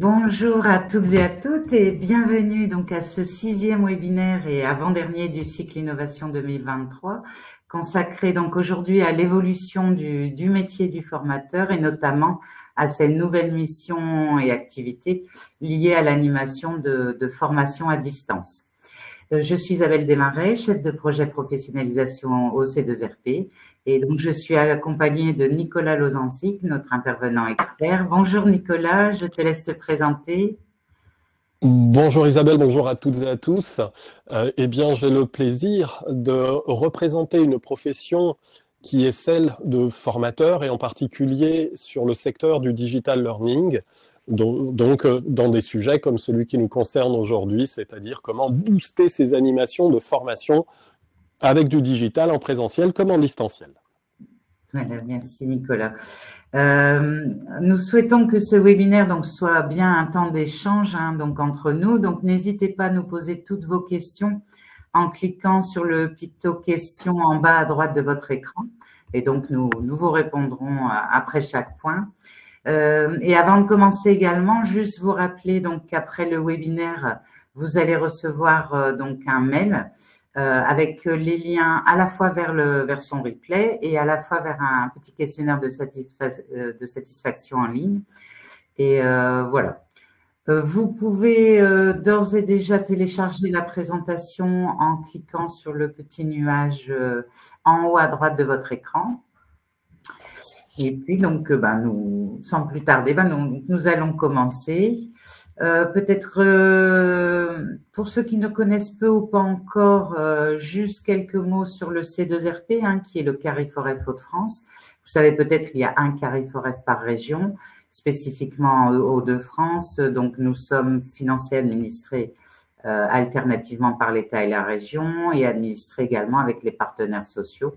Bonjour à toutes et à toutes et bienvenue donc à ce 6e webinaire et avant-dernier du cycle Innovation 2023 consacré donc aujourd'hui à l'évolution du métier du formateur et notamment à ces nouvelles missions et activités liées à l'animation de formation à distance. Je suis Isabelle Desmarais, chef de projet professionnalisation au C2RP et donc je suis accompagnée de Nicolas Lozansic, notre intervenant expert. Bonjour Nicolas, je te laisse te présenter. Bonjour Isabelle, bonjour à toutes et à tous. Eh bien, j'ai le plaisir de représenter une profession qui est celle de formateur et en particulier sur le secteur du digital learning, donc dans des sujets comme celui qui nous concerne aujourd'hui, c'est-à-dire comment booster ces animations de formation avec du digital en présentiel comme en distanciel. Voilà, merci Nicolas. Nous souhaitons que ce webinaire donc soit bien un temps d'échange donc entre nous. Donc n'hésitez pas à nous poser toutes vos questions en cliquant sur le picto questions en bas à droite de votre écran. Et donc nous vous répondrons après chaque point. Et avant de commencer également, juste vous rappeler donc qu'après le webinaire, vous allez recevoir donc un mail avec les liens à la fois vers son replay et à la fois vers un petit questionnaire de satisfaction en ligne. Et voilà. Vous pouvez d'ores et déjà télécharger la présentation en cliquant sur le petit nuage en haut à droite de votre écran. Et puis donc, nous, sans plus tarder, nous allons commencer. Peut-être pour ceux qui ne connaissent peu ou pas encore, juste quelques mots sur le C2RP, qui est le Carrefour F Hauts-de-France. Vous savez peut-être qu'il y a un Carrefour F par région, spécifiquement en Hauts-de-France. Donc nous sommes financés, administrés alternativement par l'État et la région et administrés également avec les partenaires sociaux.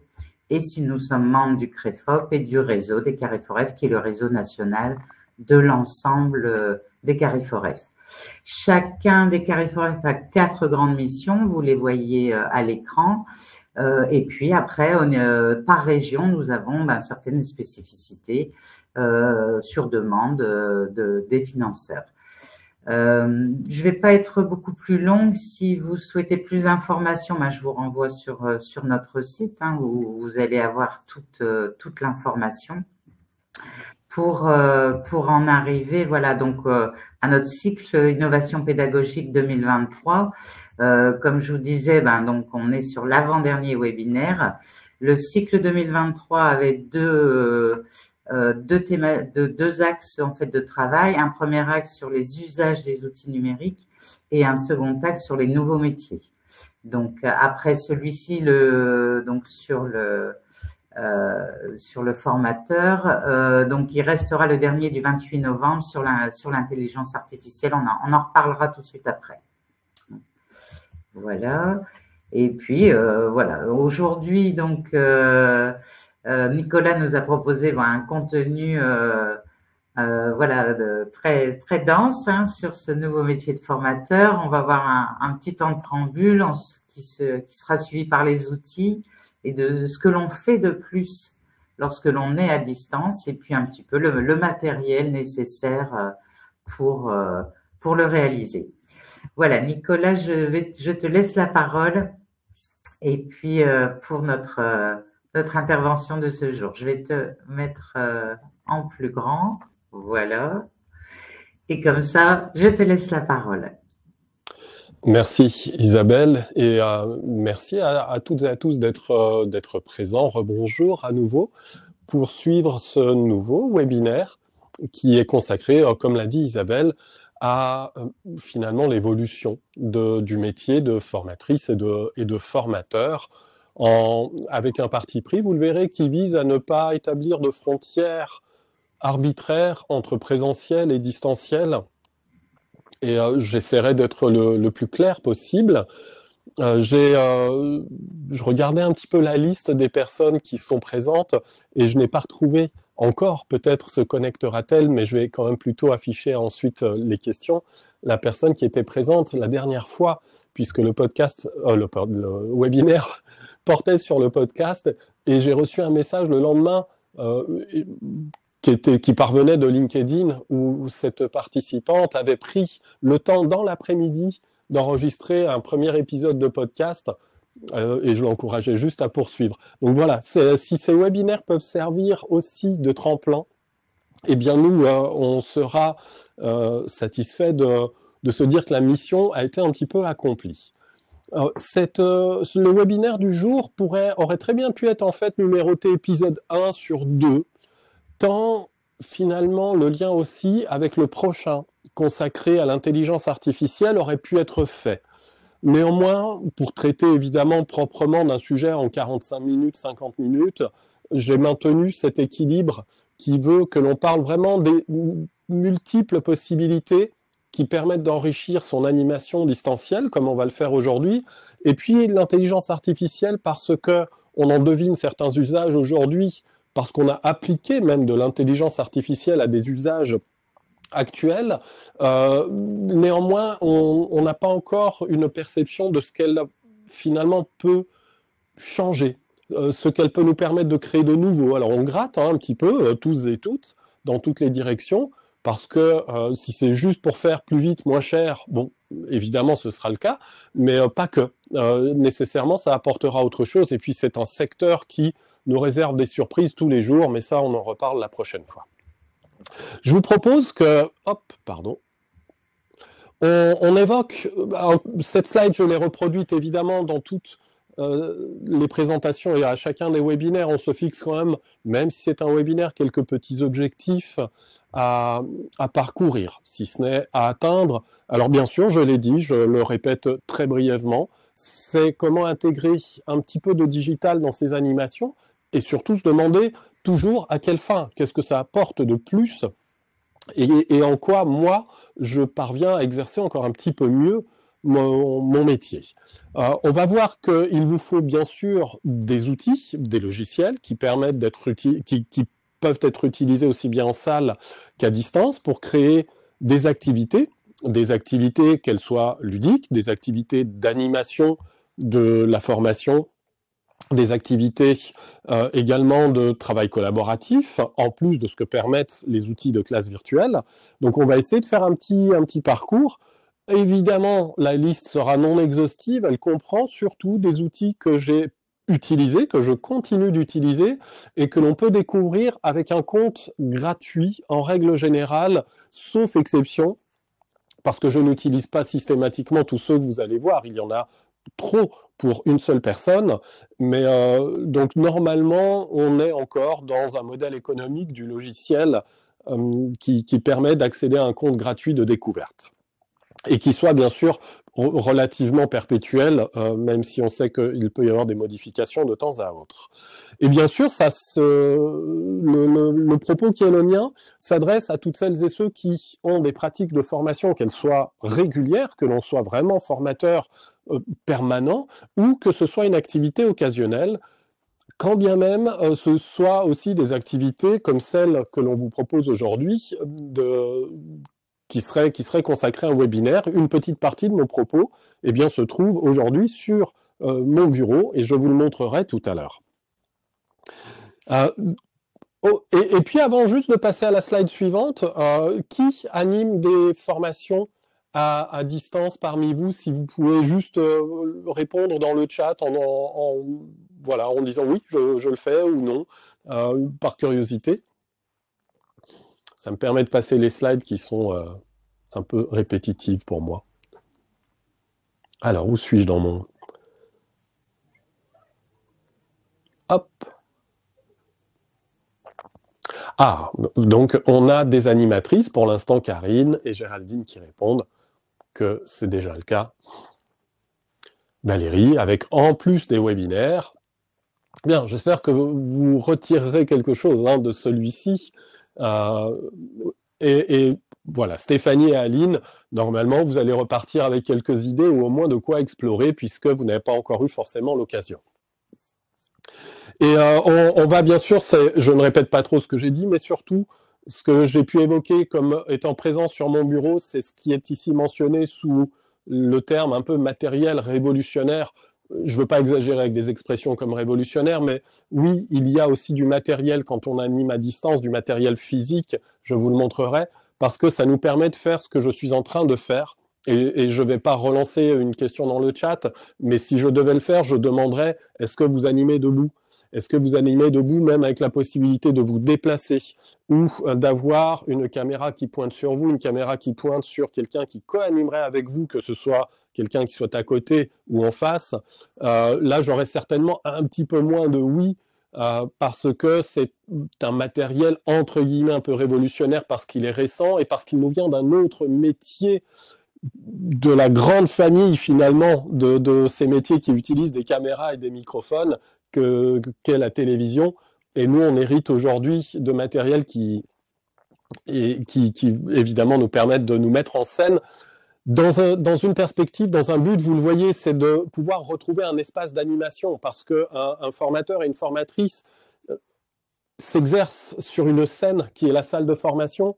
Et si nous sommes membres du CREFOP et du réseau des Carrefour F, qui est le réseau national de l'ensemble des Carrefour F. Chacun des Carrefour F a 4 grandes missions, vous les voyez à l'écran. Et puis après, par région, nous avons certaines spécificités sur demande des financeurs. Je vais pas être beaucoup plus longue. Si vous souhaitez plus d'informations, je vous renvoie sur notre site où vous allez avoir toute l'information. Pour en arriver, voilà, donc à notre cycle Innovation pédagogique 2023. Comme je vous disais, donc on est sur l'avant-dernier webinaire. Le cycle 2023 avait deux axes en fait de travail. Un premier axe sur les usages des outils numériques et un second axe sur les nouveaux métiers. Donc après celui-ci, sur le formateur. Donc, il restera le dernier du 28 novembre sur l'intelligence artificielle. On en reparlera tout de suite après. Voilà. Et puis, voilà. Aujourd'hui, donc, Nicolas nous a proposé un contenu voilà, très, très dense sur ce nouveau métier de formateur. On va avoir un petit temps de préambule qui sera suivi par les outils et de ce que l'on fait de plus lorsque l'on est à distance et puis un petit peu le matériel nécessaire pour le réaliser. Voilà, Nicolas, je te laisse la parole et puis pour notre intervention de ce jour. Je vais te mettre en plus grand, voilà, et comme ça, je te laisse la parole. Merci Isabelle et merci à toutes et à tous d'être présents. Rebonjour à nouveau pour suivre ce nouveau webinaire qui est consacré, comme l'a dit Isabelle, à finalement l'évolution du métier de formatrice et de formateur avec un parti pris, vous le verrez, qui vise à ne pas établir de frontières arbitraires entre présentiel et distanciel. Et j'essaierai d'être le plus clair possible. Je regardais un petit peu la liste des personnes qui sont présentes et je n'ai pas retrouvé encore, peut-être se connectera-t-elle, mais je vais quand même plutôt afficher ensuite les questions. La personne qui était présente la dernière fois, puisque le podcast, le webinaire portait sur le podcast, et j'ai reçu un message le lendemain qui parvenait de LinkedIn, où cette participante avait pris le temps dans l'après-midi d'enregistrer un premier épisode de podcast, et je l'encourageais juste à poursuivre. Donc voilà, si ces webinaires peuvent servir aussi de tremplin, eh bien nous, on sera satisfait de se dire que la mission a été un petit peu accomplie. Le webinaire du jour aurait très bien pu être en fait numéroté épisode 1 sur 2, tant finalement le lien aussi avec le prochain consacré à l'intelligence artificielle aurait pu être fait. Néanmoins, pour traiter évidemment proprement d'un sujet en 45 minutes, 50 minutes, j'ai maintenu cet équilibre qui veut que l'on parle vraiment des multiples possibilités qui permettent d'enrichir son animation distancielle, comme on va le faire aujourd'hui, et puis l'intelligence artificielle parce qu'on en devine certains usages aujourd'hui, parce qu'on a appliqué même de l'intelligence artificielle à des usages actuels. Néanmoins, on n'a pas encore une perception de ce qu'elle finalement peut changer, ce qu'elle peut nous permettre de créer de nouveau. Alors on gratte un petit peu, tous et toutes, dans toutes les directions, parce que si c'est juste pour faire plus vite, moins cher, bon, évidemment ce sera le cas, mais pas que. Nécessairement, ça apportera autre chose, et puis c'est un secteur qui nous réserve des surprises tous les jours, mais ça, on en reparle la prochaine fois. Je vous propose que, on évoque, cette slide, je l'ai reproduite évidemment dans toutes les présentations et à chacun des webinaires, on se fixe quand même si c'est un webinaire, quelques petits objectifs à parcourir, si ce n'est à atteindre. Alors bien sûr, je l'ai dit, je le répète très brièvement, c'est comment intégrer un petit peu de digital dans ces animations et surtout se demander toujours à quelle fin, qu'est-ce que ça apporte de plus et en quoi moi je parviens à exercer encore un petit peu mieux mon métier. On va voir qu'il vous faut bien sûr des outils, des logiciels qui permettent qui peuvent être utilisés aussi bien en salle qu'à distance pour créer des activités qu'elles soient ludiques, des activités d'animation de la formation, des activités également de travail collaboratif, en plus de ce que permettent les outils de classe virtuelle. Donc on va essayer de faire un petit parcours. Évidemment, la liste sera non exhaustive, elle comprend surtout des outils que j'ai utilisés, que je continue d'utiliser et que l'on peut découvrir avec un compte gratuit en règle générale, sauf exception, parce que je n'utilise pas systématiquement tous ceux que vous allez voir, il y en a trop pour une seule personne, mais donc normalement on est encore dans un modèle économique du logiciel qui permet d'accéder à un compte gratuit de découverte et qui soit bien sûr relativement perpétuel, même si on sait qu'il peut y avoir des modifications de temps à autre. Et bien sûr, le propos qui est le mien s'adresse à toutes celles et ceux qui ont des pratiques de formation, qu'elles soient régulières, que l'on soit vraiment formateur permanent, ou que ce soit une activité occasionnelle, quand bien même ce soit aussi des activités comme celles que l'on vous propose aujourd'hui, qui serait consacré à un webinaire. Une petite partie de mon propos eh bien, se trouve aujourd'hui sur mon bureau et je vous le montrerai tout à l'heure. Et puis avant juste de passer à la slide suivante, qui anime des formations à distance parmi vous? Si vous pouvez juste répondre dans le chat en disant oui, je le fais ou non, par curiosité. Ça me permet de passer les slides qui sont un peu répétitives pour moi. Alors, où suis-je dans mon... Hop. Ah, donc on a des animatrices, pour l'instant Karine et Géraldine qui répondent que c'est déjà le cas. Valérie, avec en plus des webinaires. Bien, j'espère que vous retirerez quelque chose de celui-ci. Et voilà, Stéphanie et Aline, normalement, vous allez repartir avec quelques idées ou au moins de quoi explorer puisque vous n'avez pas encore eu forcément l'occasion. Et on va bien sûr, je ne répète pas trop ce que j'ai dit, mais surtout, ce que j'ai pu évoquer comme étant présent sur mon bureau, c'est ce qui est ici mentionné sous le terme un peu matériel révolutionnaire je ne veux pas exagérer avec des expressions comme révolutionnaire, mais oui, il y a aussi du matériel quand on anime à distance, du matériel physique, je vous le montrerai, parce que ça nous permet de faire ce que je suis en train de faire. Et je ne vais pas relancer une question dans le chat, mais si je devais le faire, je demanderais, est-ce que vous animez debout? Est-ce que vous animez debout même avec la possibilité de vous déplacer ou d'avoir une caméra qui pointe sur vous, une caméra qui pointe sur quelqu'un qui co-animerait avec vous, que ce soit quelqu'un qui soit à côté ou en face? Là, j'aurais certainement un petit peu moins de oui, parce que c'est un matériel entre guillemets un peu révolutionnaire parce qu'il est récent et parce qu'il nous vient d'un autre métier de la grande famille finalement de ces métiers qui utilisent des caméras et des microphones qu'est la télévision. Et nous, on hérite aujourd'hui de matériel qui évidemment nous permettent de nous mettre en scène dans une perspective, dans un but, vous le voyez, c'est de pouvoir retrouver un espace d'animation parce qu'un formateur et une formatrice s'exercent sur une scène qui est la salle de formation.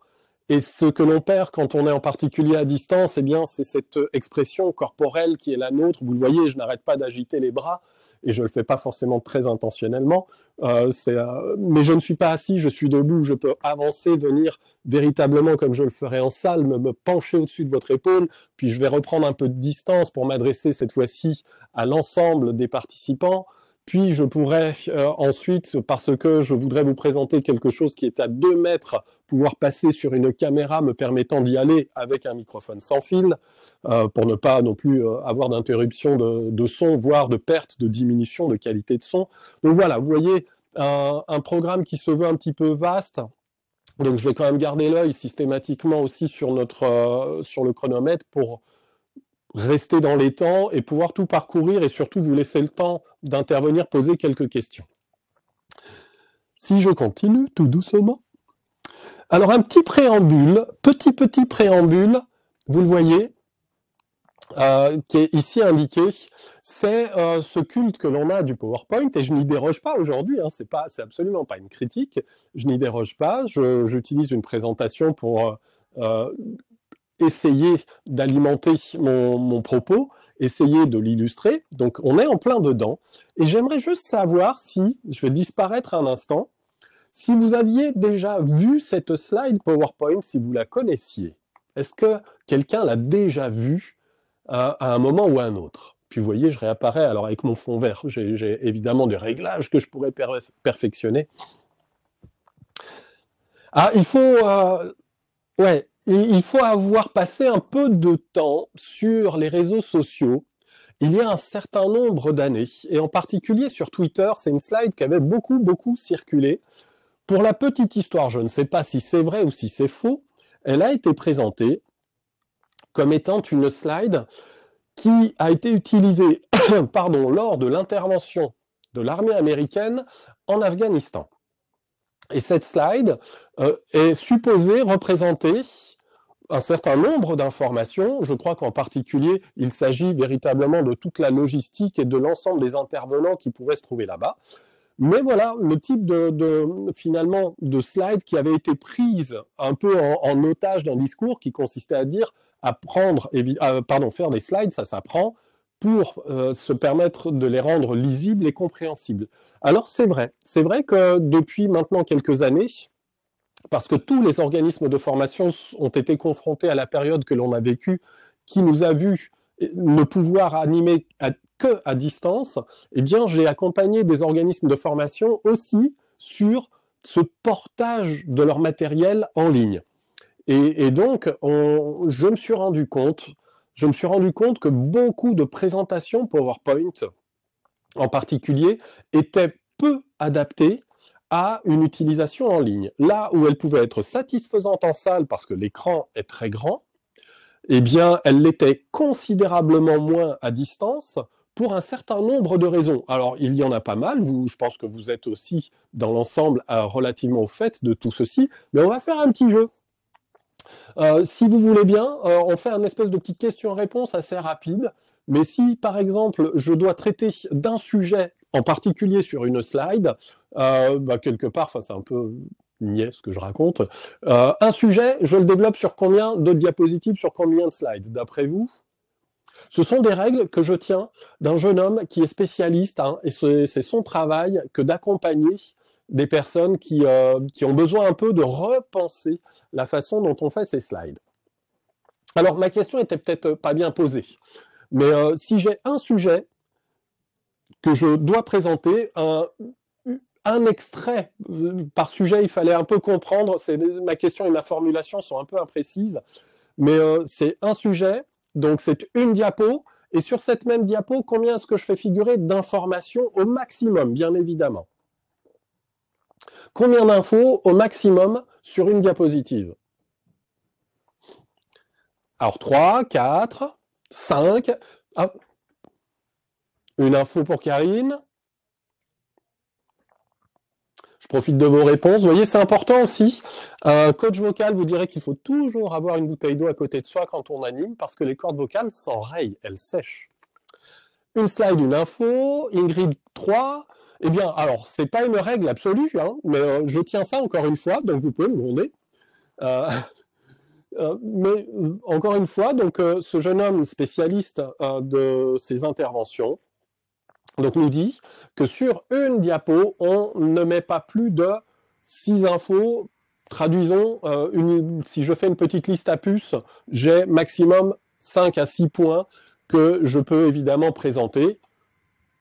Et ce que l'on perd quand on est en particulier à distance, eh bien, c'est cette expression corporelle qui est la nôtre. Vous le voyez, je n'arrête pas d'agiter les bras et je ne le fais pas forcément très intentionnellement. Mais je ne suis pas assis, je suis debout, je peux avancer, venir véritablement comme je le ferais en salle, me pencher au-dessus de votre épaule, puis je vais reprendre un peu de distance pour m'adresser cette fois-ci à l'ensemble des participants. Puis je pourrais ensuite, parce que je voudrais vous présenter quelque chose qui est à 2 mètres, pouvoir passer sur une caméra me permettant d'y aller avec un microphone sans fil, pour ne pas non plus avoir d'interruption de son, voire de perte, de diminution de qualité de son. Donc voilà, vous voyez un programme qui se veut un petit peu vaste. Donc je vais quand même garder l'œil systématiquement aussi sur le chronomètre pour rester dans les temps et pouvoir tout parcourir et surtout vous laisser le temps d'intervenir, poser quelques questions. Si je continue tout doucement. Alors un petit préambule, petit préambule, vous le voyez, qui est ici indiqué, c'est ce culte que l'on a du PowerPoint, et je n'y déroge pas aujourd'hui, hein, c'est absolument pas une critique, je n'y déroge pas, j'utilise une présentation pour essayer d'alimenter mon propos, essayer de l'illustrer, donc on est en plein dedans, et j'aimerais juste savoir si, je vais disparaître un instant, si vous aviez déjà vu cette slide PowerPoint, si vous la connaissiez. Est-ce que quelqu'un l'a déjà vue à un moment ou à un autre? Puis vous voyez, je réapparais alors avec mon fond vert. J'ai évidemment des réglages que je pourrais perfectionner. Ah, il faut avoir passé un peu de temps sur les réseaux sociaux il y a un certain nombre d'années, et en particulier sur Twitter. C'est une slide qui avait beaucoup circulé. Pour la petite histoire, je ne sais pas si c'est vrai ou si c'est faux, elle a été présentée comme étant une slide qui a été utilisée lors de l'intervention de l'armée américaine en Afghanistan. Et cette slide est supposée représenter un certain nombre d'informations. Je crois qu'en particulier, il s'agit véritablement de toute la logistique et de l'ensemble des intervenants qui pouvaient se trouver là-bas. Mais voilà, le type finalement de slide qui avait été prise un peu en otage d'un discours qui consistait à dire faire des slides, ça s'apprend, pour se permettre de les rendre lisibles et compréhensibles. Alors c'est vrai que depuis maintenant quelques années, parce que tous les organismes de formation ont été confrontés à la période que l'on a vécue, qui nous a vu ne pouvoir animer que à distance, eh bien, j'ai accompagné des organismes de formation aussi sur ce portage de leur matériel en ligne. Et donc, je me suis rendu compte que beaucoup de présentations PowerPoint, en particulier, étaient peu adaptées à une utilisation en ligne. Là où elle pouvait être satisfaisante en salle parce que l'écran est très grand, eh bien, elle l'était considérablement moins à distance pour un certain nombre de raisons. Alors, il y en a pas mal, je pense que vous êtes aussi dans l'ensemble relativement au fait de tout ceci, mais on va faire un petit jeu. Si vous voulez bien, on fait un espèce de petite question-réponse assez rapide, mais si, par exemple, je dois traiter d'un sujet en particulier sur une slide, quelque part, c'est un peu niais ce que je raconte, un sujet, je le développe sur combien de diapositives, sur combien de slides, d'après vous? Ce sont des règles que je tiens d'un jeune homme qui est spécialiste, hein, et c'est son travail que d'accompagner des personnes qui ont besoin un peu de repenser la façon dont on fait ces slides. Alors, ma question était peut-être pas bien posée, mais si j'ai un sujet que je dois présenter, un extrait par sujet, il fallait un peu comprendre, ma question et ma formulation sont un peu imprécises, mais c'est un sujet, donc c'est une diapo, et sur cette même diapo, combien est-ce que je fais figurer d'informations au maximum, bien évidemment? Combien d'infos au maximum sur une diapositive? Alors 3, 4, 5, ah, une info pour Karine. Je profite de vos réponses. Vous voyez, c'est important aussi. Un coach vocal vous dirait qu'il faut toujours avoir une bouteille d'eau à côté de soi quand on anime, parce que les cordes vocales s'enrayent, elles sèchent. Une slide, une info, Ingrid 3. Eh bien, alors, c'est pas une règle absolue, hein, mais je tiens ça encore une fois, donc vous pouvez me gronder. Mais encore une fois, donc, ce jeune homme spécialiste de ces interventions donc, nous dit que sur une diapo, on ne met pas plus de 6 infos. Traduisons, si je fais une petite liste à puces, j'ai maximum 5 à 6 points que je peux évidemment présenter,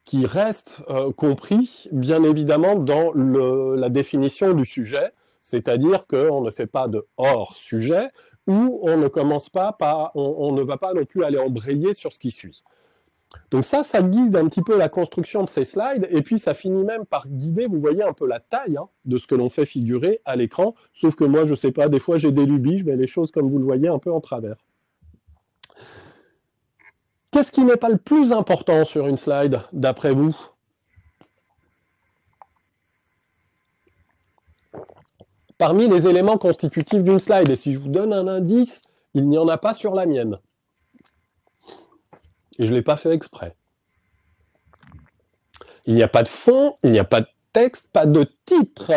qui restent compris, bien évidemment, dans la définition du sujet, c'est-à-dire qu'on ne fait pas de hors-sujet, ou on ne commence pas par, on ne va pas non plus aller embrayer sur ce qui suit. Donc ça guide un petit peu la construction de ces slides, et puis ça finit même par guider, vous voyez un peu la taille de ce que l'on fait figurer à l'écran, sauf que moi, je ne sais pas, des fois j'ai des lubies, je mets les choses comme vous le voyez un peu en travers. Qu'est-ce qui n'est pas le plus important sur une slide, d'après vous? Parmi les éléments constitutifs d'une slide, et si je vous donne un indice, il n'y en a pas sur la mienne. Et je ne l'ai pas fait exprès. Il n'y a pas de fond, il n'y a pas de texte, pas de titre,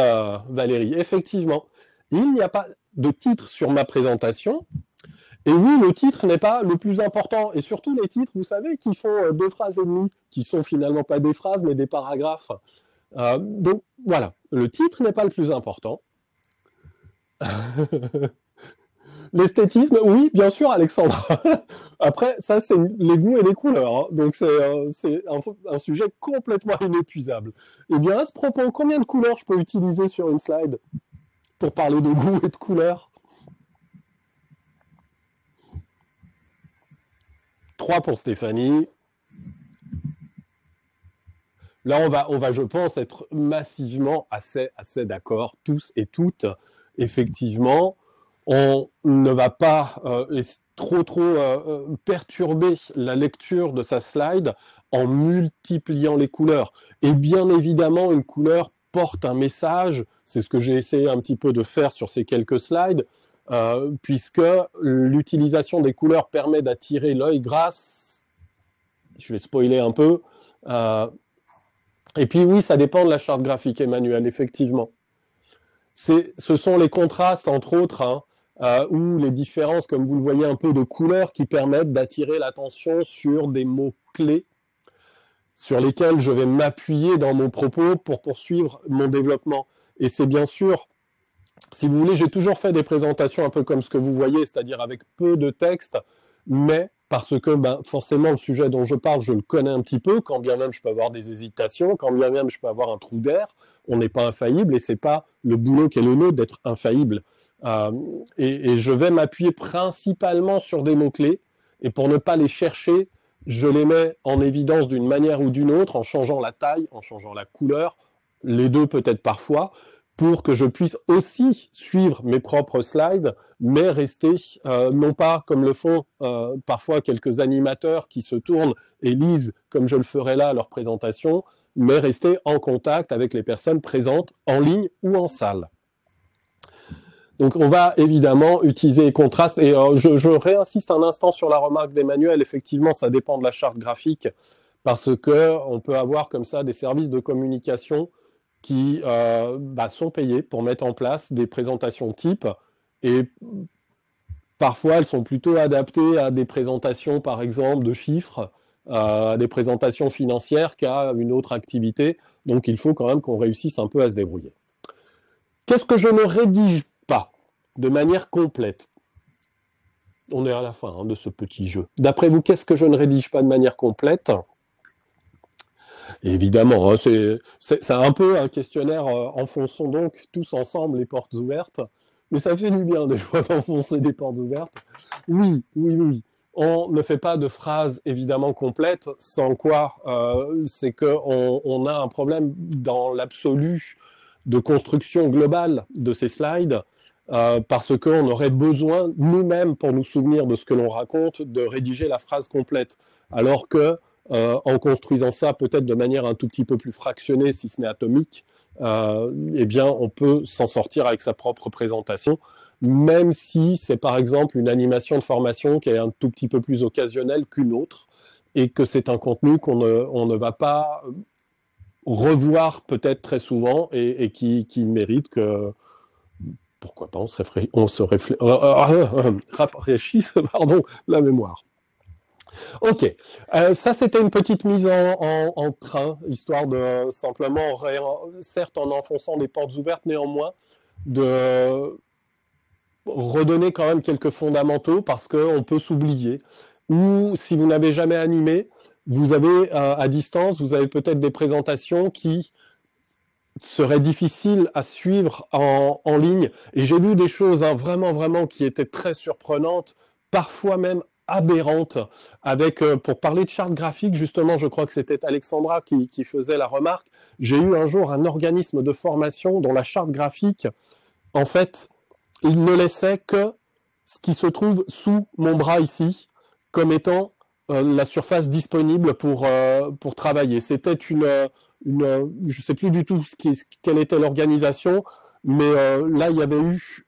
Valérie. Effectivement, il n'y a pas de titre sur ma présentation. Et oui, le titre n'est pas le plus important. Et surtout les titres, vous savez, qui font 2 phrases et demie, qui sont finalement pas des phrases, mais des paragraphes. Donc voilà, le titre n'est pas le plus important. L'esthétisme, oui, bien sûr, Alexandra. Après, ça, c'est les goûts et les couleurs. Hein. Donc, c'est un sujet complètement inépuisable. Eh bien, à ce propos, combien de couleurs je peux utiliser sur une slide pour parler de goût et de couleurs? 3 pour Stéphanie. Là, on va, je pense, être massivement assez d'accord, tous et toutes. Effectivement, on ne va pas trop perturber la lecture de sa slide en multipliant les couleurs. Et bien évidemment, une couleur porte un message. C'est ce que j'ai essayé un petit peu de faire sur ces quelques slides, puisque l'utilisation des couleurs permet d'attirer l'œil grâce, je vais spoiler un peu, et puis oui, ça dépend de la charte graphique, Emmanuel, effectivement. Ce sont les contrastes, entre autres, ou les différences, comme vous le voyez, un peu de couleurs qui permettent d'attirer l'attention sur des mots-clés sur lesquels je vais m'appuyer dans mon propos pour poursuivre mon développement. Et c'est bien sûr, si vous voulez, j'ai toujours fait des présentations un peu comme ce que vous voyez, c'est-à-dire avec peu de texte, mais parce que forcément le sujet dont je parle, je le connais un petit peu, quand bien même je peux avoir des hésitations, quand bien même je peux avoir un trou d'air, on n'est pas infaillible et c'est pas le boulot qui est le nôtre d'être infaillible. Et je vais m'appuyer principalement sur des mots-clés, et pour ne pas les chercher, je les mets en évidence d'une manière ou d'une autre, en changeant la taille, en changeant la couleur, les deux peut-être parfois, pour que je puisse aussi suivre mes propres slides, mais rester, non pas comme le font parfois quelques animateurs qui se tournent et lisent, comme je le ferai là, leur présentation, mais rester en contact avec les personnes présentes en ligne ou en salle. Donc, on va évidemment utiliser les contrastes. Et je réinsiste un instant sur la remarque d'Emmanuel. Effectivement, ça dépend de la charte graphique parce qu'on peut avoir comme ça des services de communication qui sont payés pour mettre en place des présentations type. Et Parfois, elles sont plutôt adaptées à des présentations, par exemple, de chiffres, à des présentations financières qu'à une autre activité. Donc, il faut quand même qu'on réussisse un peu à se débrouiller. Qu'est-ce que je ne rédige pas de manière complète? On est à la fin de ce petit jeu. D'après vous, qu'est-ce que je ne rédige pas de manière complète? Et évidemment, c'est un peu un questionnaire, enfonçons donc tous ensemble les portes ouvertes. Mais ça fait du bien des fois d'enfoncer des portes ouvertes. Oui, oui, oui. On ne fait pas de phrases évidemment complètes, sans quoi c'est qu'on a un problème dans l'absolu de construction globale de ces slides, parce qu'on aurait besoin nous-mêmes, pour nous souvenir de ce que l'on raconte, de rédiger la phrase complète. Alors que, en construisant ça peut-être de manière un tout petit peu plus fractionnée, si ce n'est atomique, eh bien, on peut s'en sortir avec sa propre présentation, même si c'est par exemple une animation de formation qui est un tout petit peu plus occasionnelle qu'une autre, et que c'est un contenu qu'on ne va pas revoir peut-être très souvent et qui mérite que, pourquoi pas, on se rafraîchisse pardon, la mémoire. Ok, ça c'était une petite mise en train, histoire de simplement, certes en enfonçant des portes ouvertes, néanmoins, de redonner quand même quelques fondamentaux, parce qu'on peut s'oublier. Ou si vous n'avez jamais animé, vous avez à distance, vous avez peut-être des présentations qui seraient difficiles à suivre en ligne. Et j'ai vu des choses vraiment, vraiment qui étaient très surprenantes, parfois même aberrante, avec, pour parler de charte graphique, justement, je crois que c'était Alexandra qui faisait la remarque, j'ai eu un jour un organisme de formation dont la charte graphique, en fait, il ne laissait que ce qui se trouve sous mon bras ici, comme étant la surface disponible pour travailler. C'était je ne sais plus du tout quelle était l'organisation, mais là, il y avait eu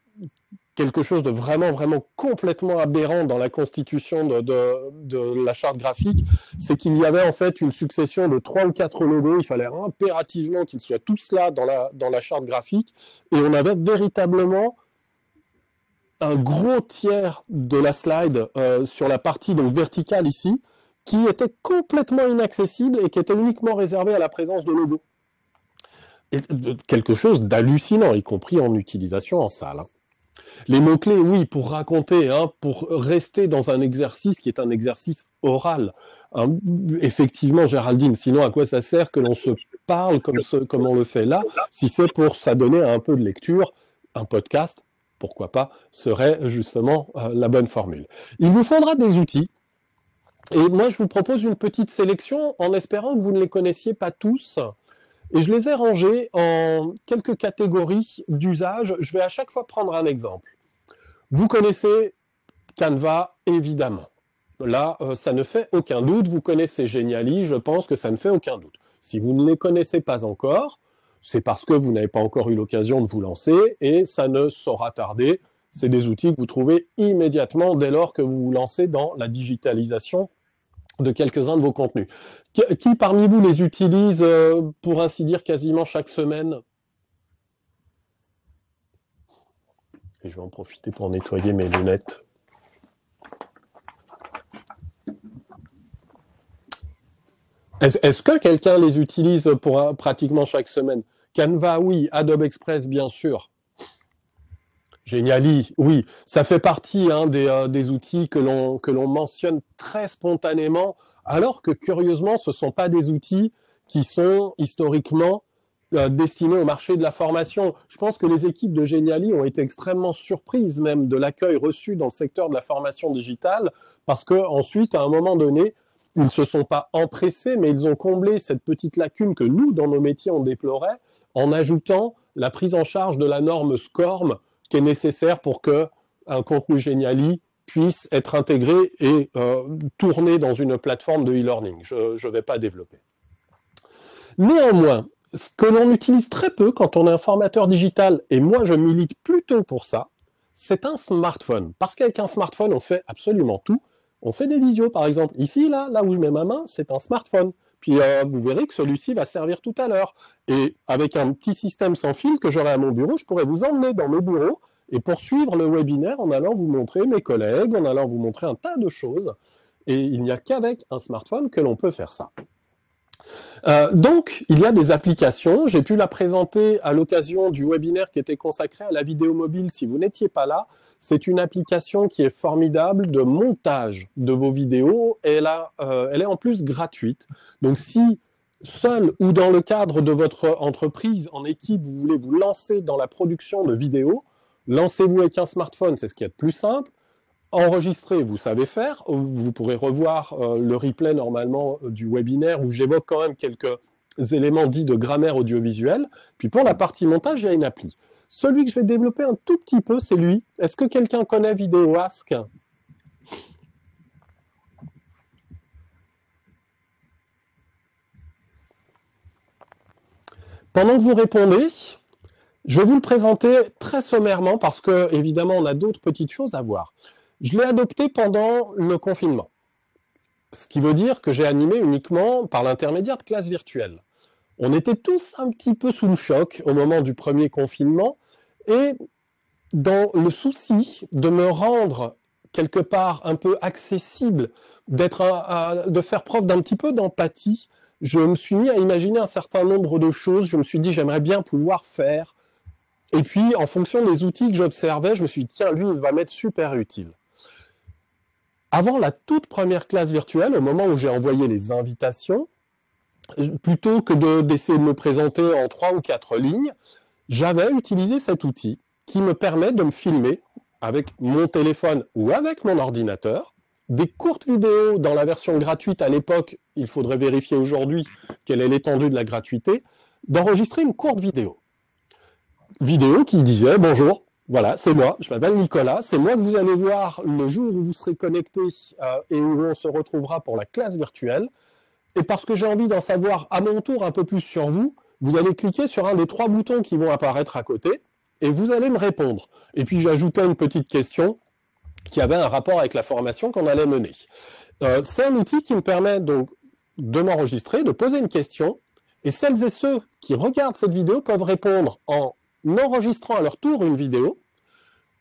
quelque chose de vraiment, vraiment complètement aberrant dans la constitution de la charte graphique, c'est qu'il y avait en fait une succession de 3 ou 4 logos, il fallait impérativement qu'ils soient tous là dans la charte graphique, et on avait véritablement un gros tiers de la slide sur la partie donc verticale ici, qui était complètement inaccessible et qui était uniquement réservé à la présence de logos. Et quelque chose d'hallucinant, y compris en utilisation en salle. Les mots-clés, oui, pour raconter, pour rester dans un exercice qui est un exercice oral. Effectivement, Géraldine, sinon à quoi ça sert que l'on se parle comme on le fait là, si c'est pour s'adonner à un peu de lecture, un podcast, pourquoi pas, serait justement la bonne formule. Il vous faudra des outils, et moi je vous propose une petite sélection en espérant que vous ne les connaissiez pas tous. Et je les ai rangés en quelques catégories d'usage. Je vais à chaque fois prendre un exemple. Vous connaissez Canva, évidemment. Là, ça ne fait aucun doute. Vous connaissez Geniali, je pense que ça ne fait aucun doute. Si vous ne les connaissez pas encore, c'est parce que vous n'avez pas encore eu l'occasion de vous lancer et ça ne saura tarder. C'est des outils que vous trouvez immédiatement dès lors que vous vous lancez dans la digitalisation de quelques-uns de vos contenus. Qui parmi vous les utilise, pour ainsi dire, quasiment chaque semaine? Et je vais en profiter pour nettoyer mes lunettes. Est-ce que quelqu'un les utilise pour pratiquement chaque semaine? Canva, oui. Adobe Express, bien sûr. Geniali, oui. Ça fait partie des outils que l'on mentionne très spontanément, alors que curieusement, ce ne sont pas des outils qui sont historiquement destinés au marché de la formation. Je pense que les équipes de Geniali ont été extrêmement surprises même de l'accueil reçu dans le secteur de la formation digitale, parce qu'ensuite, à un moment donné, ils ne se sont pas empressés, mais ils ont comblé cette petite lacune que nous, dans nos métiers, on déplorait, en ajoutant la prise en charge de la norme SCORM, qui est nécessaire pour qu'un contenu Geniali puisse être intégré et tourner dans une plateforme de e-learning. Je ne vais pas développer. Néanmoins, ce que l'on utilise très peu quand on est un formateur digital, et moi je milite plutôt pour ça, c'est un smartphone. Parce qu'avec un smartphone, on fait absolument tout. On fait des visios, par exemple. Ici, là où je mets ma main, c'est un smartphone. Puis vous verrez que celui-ci va servir tout à l'heure. Et avec un petit système sans fil que j'aurai à mon bureau, je pourrais vous emmener dans mes bureaux et pour suivre le webinaire en allant vous montrer mes collègues, en allant vous montrer un tas de choses. Et il n'y a qu'avec un smartphone que l'on peut faire ça. Donc, il y a des applications. J'ai pu la présenter à l'occasion du webinaire qui était consacré à la vidéo mobile. Si vous n'étiez pas là, c'est une application qui est formidable de montage de vos vidéos. Et elle est en plus gratuite. Donc, si seul ou dans le cadre de votre entreprise, en équipe, vous voulez vous lancer dans la production de vidéos, lancez-vous avec un smartphone, c'est ce qu'il y a de plus simple. Enregistrer, vous savez faire. Vous pourrez revoir le replay normalement du webinaire où j'évoque quand même quelques éléments dits de grammaire audiovisuelle. Puis pour la partie montage, il y a une appli. Celui que je vais développer un tout petit peu, c'est lui. Est-ce que quelqu'un connaît VideoAsk ? Pendant que vous répondez, je vais vous le présenter très sommairement parce que, évidemment, on a d'autres petites choses à voir. Je l'ai adopté pendant le confinement, ce qui veut dire que j'ai animé uniquement par l'intermédiaire de classes virtuelles. On était tous un petit peu sous le choc au moment du premier confinement et dans le souci de me rendre quelque part un peu accessible, de faire preuve d'un petit peu d'empathie, je me suis mis à imaginer un certain nombre de choses. Je me suis dit, j'aimerais bien pouvoir faire. Et puis, en fonction des outils que j'observais, je me suis dit, tiens, lui, il va m'être super utile. Avant la toute première classe virtuelle, au moment où j'ai envoyé les invitations, plutôt que d'essayer de me présenter en 3 ou 4 lignes, j'avais utilisé cet outil qui me permet de me filmer avec mon téléphone ou avec mon ordinateur, des courtes vidéos dans la version gratuite à l'époque, il faudrait vérifier aujourd'hui quelle est l'étendue de la gratuité, d'enregistrer une courte vidéo. Vidéo qui disait « Bonjour, voilà, c'est moi, je m'appelle Nicolas, c'est moi que vous allez voir le jour où vous serez connecté et où on se retrouvera pour la classe virtuelle. Et parce que j'ai envie d'en savoir à mon tour un peu plus sur vous, vous allez cliquer sur un des 3 boutons qui vont apparaître à côté et vous allez me répondre. » Et puis j'ajoutais une petite question qui avait un rapport avec la formation qu'on allait mener. C'est un outil qui me permet donc de m'enregistrer, de poser une question, et celles et ceux qui regardent cette vidéo peuvent répondre en enregistrant à leur tour une vidéo,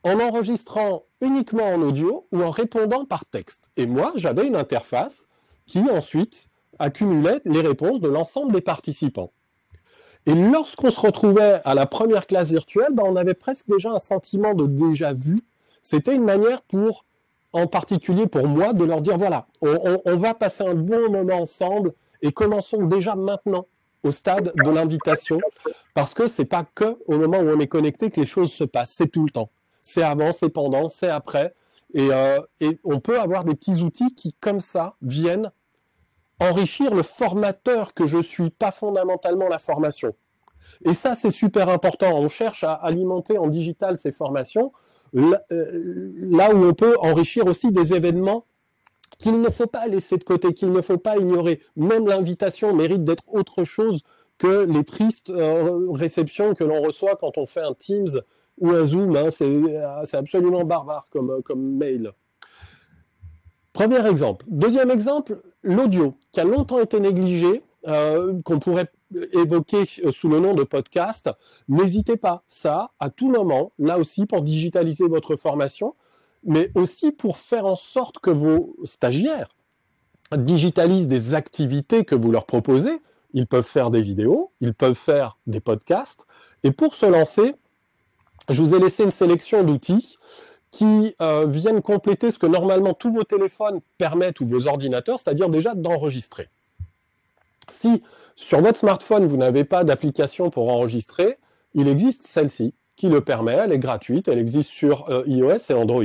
en enregistrant uniquement en audio ou en répondant par texte. Et moi, j'avais une interface qui ensuite accumulait les réponses de l'ensemble des participants. Et lorsqu'on se retrouvait à la première classe virtuelle, on avait presque déjà un sentiment de déjà-vu. C'était une manière en particulier pour moi, de leur dire, voilà, on va passer un bon moment ensemble et commençons déjà maintenant au stade de l'invitation, parce que c'est pas que au moment où on est connecté que les choses se passent, c'est tout le temps. C'est avant, c'est pendant, c'est après. Et on peut avoir des petits outils qui, comme ça, viennent enrichir le formateur que je suis, pas fondamentalement la formation. Et ça, c'est super important. On cherche à alimenter en digital ces formations, là où on peut enrichir aussi des événements qu'il ne faut pas laisser de côté, qu'il ne faut pas ignorer. Même l'invitation mérite d'être autre chose que les tristes réceptions que l'on reçoit quand on fait un Teams ou un Zoom. Hein. C'est absolument barbare comme mail. Premier exemple. Deuxième exemple, l'audio, qui a longtemps été négligé, qu'on pourrait évoquer sous le nom de podcast. N'hésitez pas, ça, à tout moment, là aussi, pour digitaliser votre formation, mais aussi pour faire en sorte que vos stagiaires digitalisent des activités que vous leur proposez. Ils peuvent faire des vidéos, ils peuvent faire des podcasts. Et pour se lancer, je vous ai laissé une sélection d'outils qui viennent compléter ce que normalement tous vos téléphones permettent ou vos ordinateurs, c'est-à-dire déjà d'enregistrer. Si sur votre smartphone, vous n'avez pas d'application pour enregistrer, il existe celle-ci qui le permet, elle est gratuite, elle existe sur iOS et Android.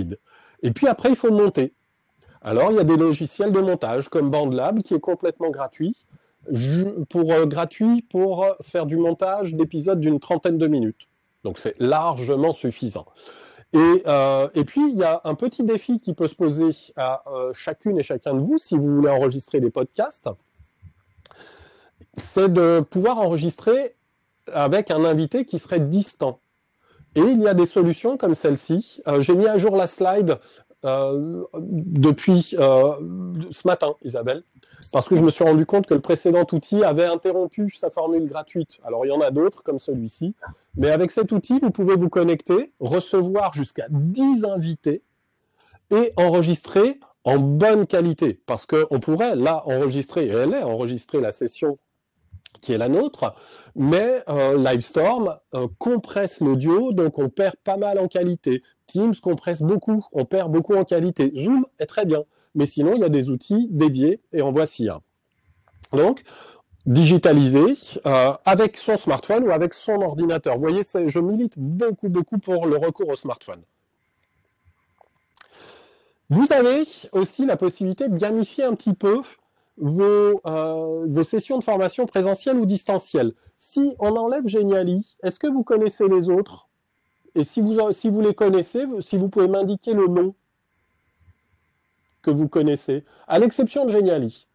Et puis après, il faut monter. Alors, il y a des logiciels de montage comme BandLab qui est complètement gratuit pour faire du montage d'épisodes d'une 30aine de minutes. Donc, c'est largement suffisant. Et puis, il y a un petit défi qui peut se poser à chacune et chacun de vous si vous voulez enregistrer des podcasts. C'est de pouvoir enregistrer avec un invité qui serait distant. Et il y a des solutions comme celle-ci. J'ai mis à jour la slide depuis ce matin, Isabelle, parce que je me suis rendu compte que le précédent outil avait interrompu sa formule gratuite. Alors, il y en a d'autres comme celui-ci, mais avec cet outil, vous pouvez vous connecter, recevoir jusqu'à 10 invités et enregistrer en bonne qualité, parce qu'on pourrait là enregistrer, et elle est enregistrée la session qui est la nôtre, mais Livestorm compresse l'audio, donc on perd pas mal en qualité. Teams compresse beaucoup, on perd beaucoup en qualité. Zoom est très bien, mais sinon il y a des outils dédiés, et en voici un. Donc, digitalisé avec son smartphone ou avec son ordinateur. Vous voyez, je milite beaucoup pour le recours au smartphone. Vous avez aussi la possibilité de gamifier un petit peu vos sessions de formation présentielles ou distancielles. Si on enlève Geniali, est-ce que vous connaissez les autres? Et si vous les connaissez, si vous pouvez m'indiquer le nom que vous connaissez, à l'exception de Geniali.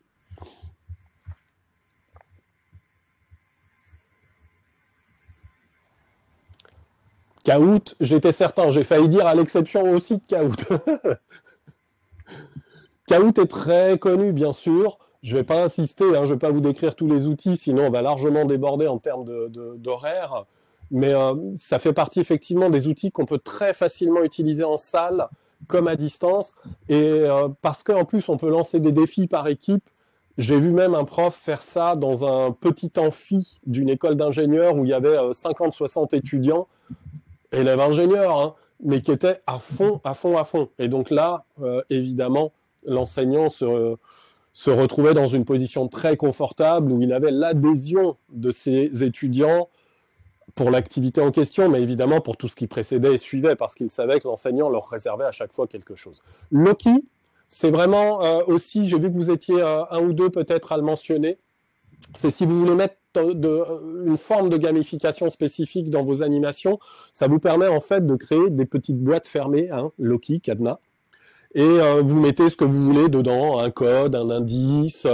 Kahoot, j'étais certain, j'ai failli dire à l'exception aussi de Kahoot. Kahoot est très connu, bien sûr. Je ne vais pas insister, je ne vais pas vous décrire tous les outils, sinon on va largement déborder en termes d'horaire. Mais ça fait partie effectivement des outils qu'on peut très facilement utiliser en salle comme à distance. Et parce qu'en plus, on peut lancer des défis par équipe. J'ai vu même un prof faire ça dans un petit amphi d'une école d'ingénieurs où il y avait 50-60 étudiants, élèves ingénieurs, mais qui étaient à fond. Et donc là, évidemment, l'enseignant se retrouvait dans une position très confortable où il avait l'adhésion de ses étudiants pour l'activité en question, mais évidemment pour tout ce qui précédait et suivait, parce qu'il savait que l'enseignant leur réservait à chaque fois quelque chose. Loki, c'est vraiment aussi, j'ai vu que vous étiez un ou deux peut-être à le mentionner, c'est si vous voulez mettre une forme de gamification spécifique dans vos animations, ça vous permet en fait de créer des petites boîtes fermées, Loki, cadenas, et vous mettez ce que vous voulez dedans, un code, un indice,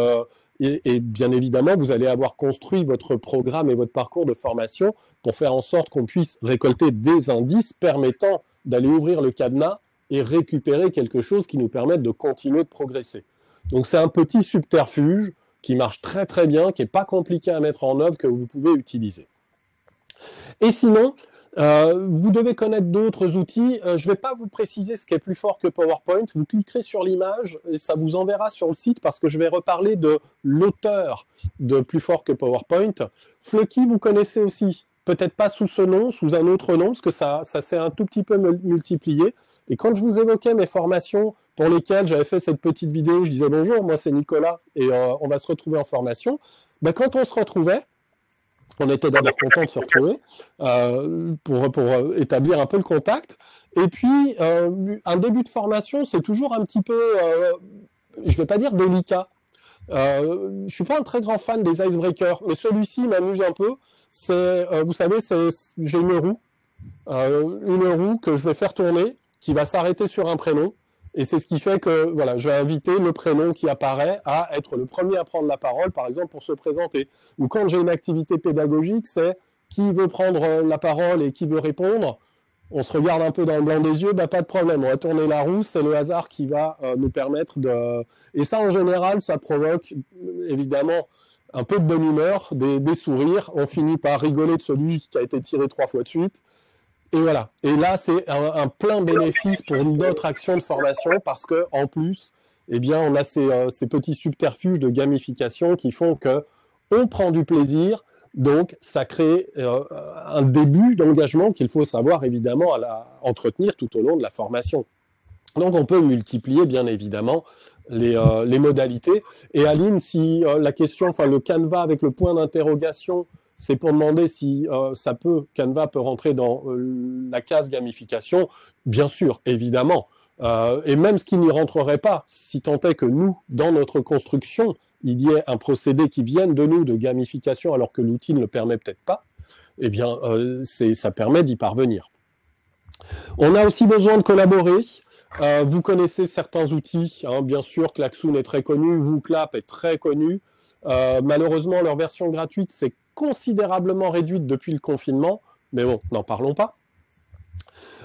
et bien évidemment, vous allez avoir construit votre programme et votre parcours de formation pour faire en sorte qu'on puisse récolter des indices permettant d'aller ouvrir le cadenas et récupérer quelque chose qui nous permette de continuer de progresser. Donc c'est un petit subterfuge qui marche très bien, qui n'est pas compliqué à mettre en œuvre, que vous pouvez utiliser. Et sinon, vous devez connaître d'autres outils. Je ne vais pas vous préciser ce qui est plus fort que PowerPoint. Vous cliquerez sur l'image et ça vous enverra sur le site parce que je vais reparler de l'auteur de plus fort que PowerPoint. Fluky, vous connaissez aussi. Peut-être pas sous ce nom, sous un autre nom, parce que ça s'est un tout petit peu multiplié. Et quand je vous évoquais mes formations pour lesquelles j'avais fait cette petite vidéo, je disais bonjour, moi c'est Nicolas et on va se retrouver en formation. Quand on se retrouvait, on était d'abord content de se retrouver pour établir un peu le contact. Et puis, un début de formation, c'est toujours un petit peu, je ne vais pas dire délicat. Je ne suis pas un très grand fan des icebreakers, mais celui-ci m'amuse un peu. Vous savez, j'ai une roue que je vais faire tourner, qui va s'arrêter sur un prénom. Et c'est ce qui fait que voilà, je vais inviter le prénom qui apparaît à être le premier à prendre la parole, par exemple, pour se présenter. Ou quand j'ai une activité pédagogique, c'est qui veut prendre la parole et qui veut répondre. On se regarde un peu dans le blanc des yeux, pas de problème, on va tourner la roue, c'est le hasard qui va nous permettre de... Et ça, en général, ça provoque évidemment un peu de bonne humeur, des sourires. On finit par rigoler de celui qui a été tiré 3 fois de suite. Et voilà. Et là, c'est un plein bénéfice pour notre action de formation parce que en plus, eh bien, on a ces petits subterfuges de gamification qui font que on prend du plaisir. Donc, ça crée un début d'engagement qu'il faut savoir évidemment entretenir tout au long de la formation. Donc, on peut multiplier bien évidemment les modalités. Et Aline, si la question, enfin le Canva avec le point d'interrogation, c'est pour demander si Canva peut rentrer dans la case gamification. Bien sûr, évidemment. Et même ce qui n'y rentrerait pas, si tant est que nous, dans notre construction, il y ait un procédé qui vienne de nous de gamification alors que l'outil ne le permet peut-être pas, eh bien, ça permet d'y parvenir. On a aussi besoin de collaborer. Vous connaissez certains outils, bien sûr, Klaxoon est très connu, WooClap est très connu. Malheureusement, leur version gratuite, c'est considérablement réduite depuis le confinement, mais bon, n'en parlons pas.